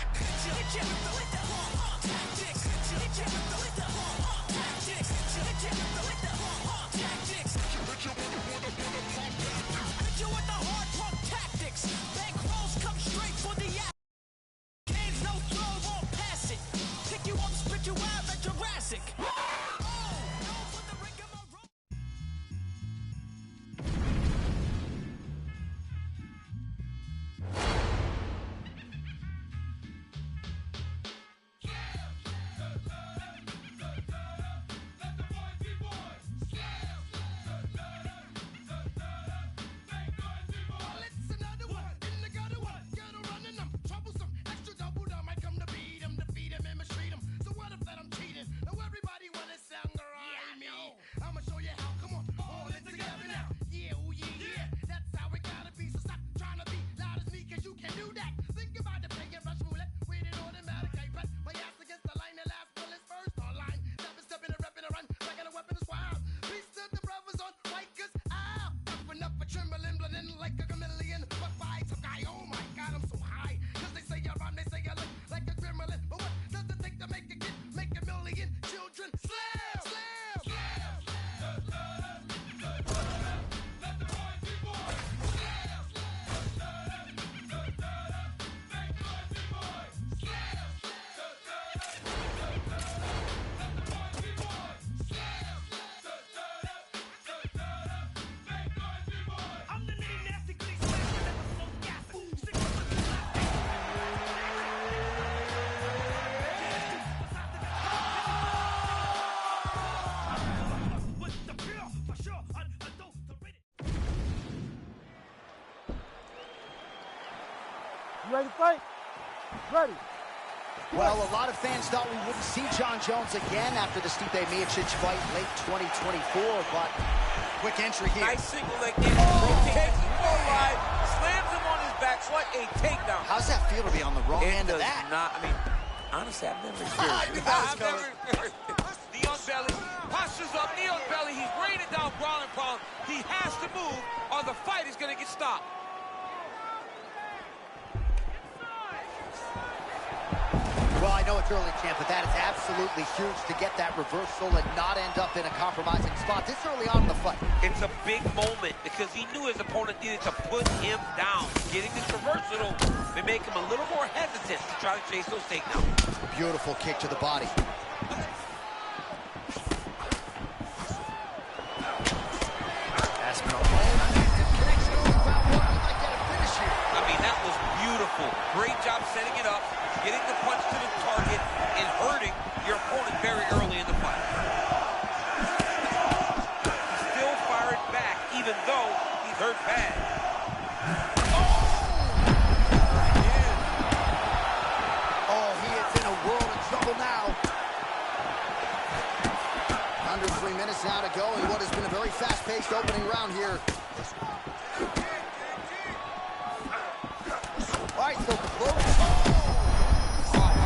You ready to fight? Ready. Well, a lot of fans thought we wouldn't see Jon Jones again after the Stipe Miocic fight late 2024, but quick entry here. Nice single leg kick. Rotates him forward, slams him on his back. What a takedown. How's that feel to be on the wrong end of that? I mean, honestly, I've never experienced it. I've never experienced it. Knee on belly, postures up, knee on belly. He's raining down ground and pound. He has to move or the fight is going to get stopped. Well, I know it's early, champ, but that is absolutely huge to get that reversal and not end up in a compromising spot this early on in the fight. It's a big moment because he knew his opponent needed to put him down. Getting this reversal may make him a little more hesitant to try to chase those takedowns. Beautiful kick to the body. I mean, that was beautiful. Great job setting it up, getting the punch to the target, and hurting your opponent very early in the fight. He's still firing back, even though he's hurt bad. Oh, he is in a world of trouble now. Under 3 minutes now to go in what has been a very fast-paced opening round here. All right, so close.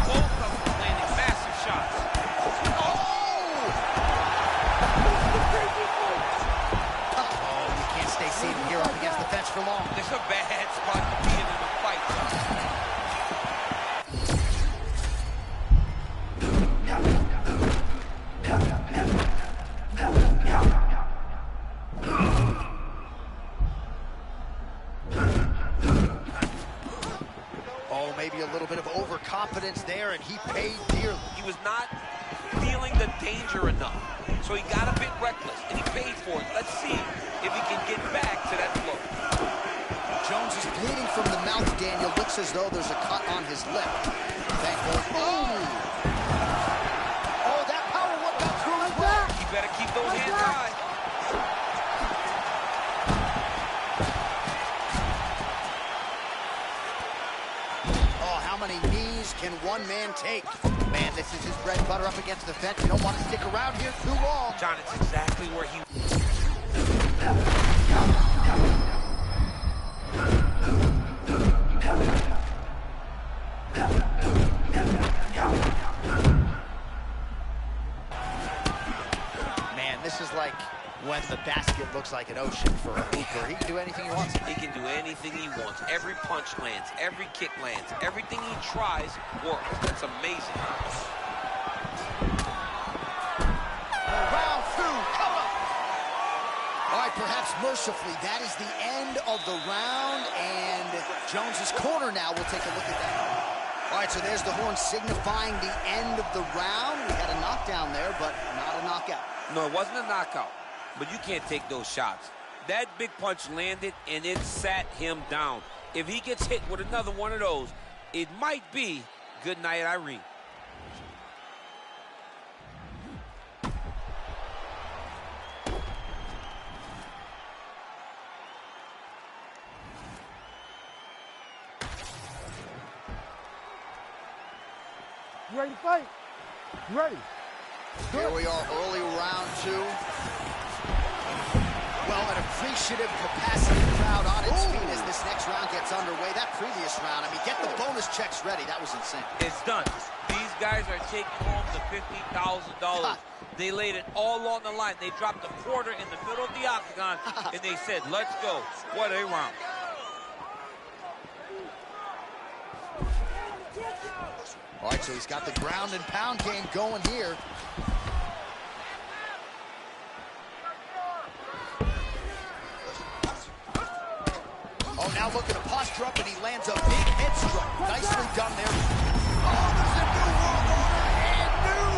Both of them landing massive shots. Oh, you can't stay seated here up against the fence for long. This is a bad spot to be in the fight. Oh, maybe a little bit of overconfidence there, and he paid dearly. He was not feeling the danger enough, so he got a bit reckless, and he paid for it. Let's see if he can get back to that flow. Jones is bleeding from the mouth, Daniel. Looks as though there's a cut on his lip. Thankfully. Oh, that power whip got through as well. You better keep those hands high. else can one man take? Man, this is his bread and butter up against the fence. You don't want to stick around here too long. John, it's exactly where he... Man, this is like when the basket looks like an ocean for a hooper. He can do anything he wants. He can do anything he wants. Every punch lands, every kick lands, everything he tries works. That's amazing. Round two, come on. All right, perhaps mercifully, that is the end of the round, and Jones's corner now will take a look at that. All right, so there's the horn signifying the end of the round. We had a knockdown there, but not a knockout. No, it wasn't a knockout, but you can't take those shots. That big punch landed, and it sat him down. If he gets hit with another one of those, it might be good night, Irene. You ready to fight? You ready? Here we are, early round two. Well, an appreciative capacity crowd on its feet as this next round gets underway. That previous round, I mean, get the bonus checks ready. That was insane. It's done. These guys are taking home the $50,000. They laid it all on the line. They dropped a quarter in the middle of the octagon, and they said, let's go. What a round. All right, so he's got the ground and pound game going here. Oh, now looking to posture up, and he lands a big head strike. Nicely done there. Oh, there's a new world order and new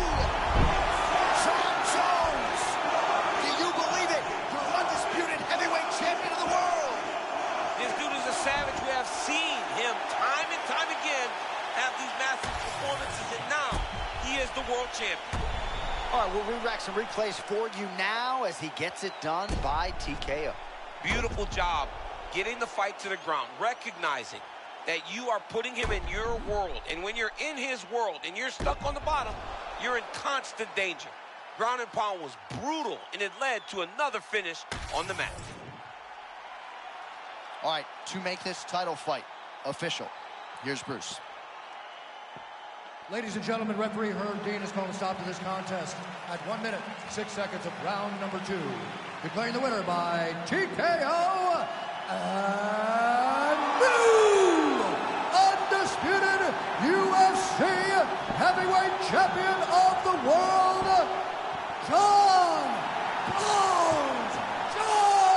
John Jones. Do you believe it? Your undisputed heavyweight champion of the world. This dude is a savage. We have seen him time and time again have these massive performances, and now he is the world champion. All right, we'll re-rack some replays for you now as he gets it done by TKO. Beautiful job getting the fight to the ground, recognizing that you are putting him in your world, and when you're in his world and you're stuck on the bottom, you're in constant danger. Ground and pound was brutal, and it led to another finish on the mat. All right, to make this title fight official, here's Bruce. Ladies and gentlemen, referee Herb Dean has called a stop to this contest at 1 minute, 6 seconds of round number 2. Declaring the winner by TKO and new undisputed UFC heavyweight champion of the world, John Bones Jones!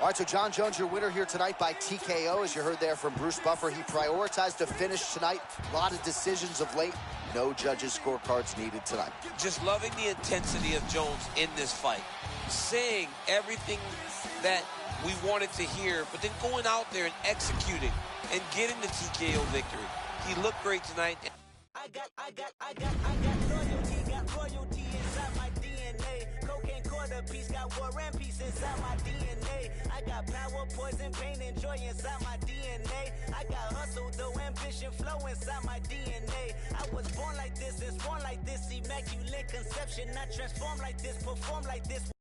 All right, so John Jones, your winner here tonight by TKO. As you heard there from Bruce Buffer, he prioritized the finish tonight. A lot of decisions of late. No judges' scorecards needed tonight. Just loving the intensity of Jones in this fight. Saying everything that we wanted to hear, but then going out there and executing and getting the TKO victory. He looked great tonight. I got royalty inside my DNA. Cocaine quarter piece, got war and peace inside my DNA. I got power, poison, pain, and joy inside my DNA. I got hustle, though, ambition, flow inside my DNA. I was born like this and born like this, immaculate conception. I transform like this, perform like this.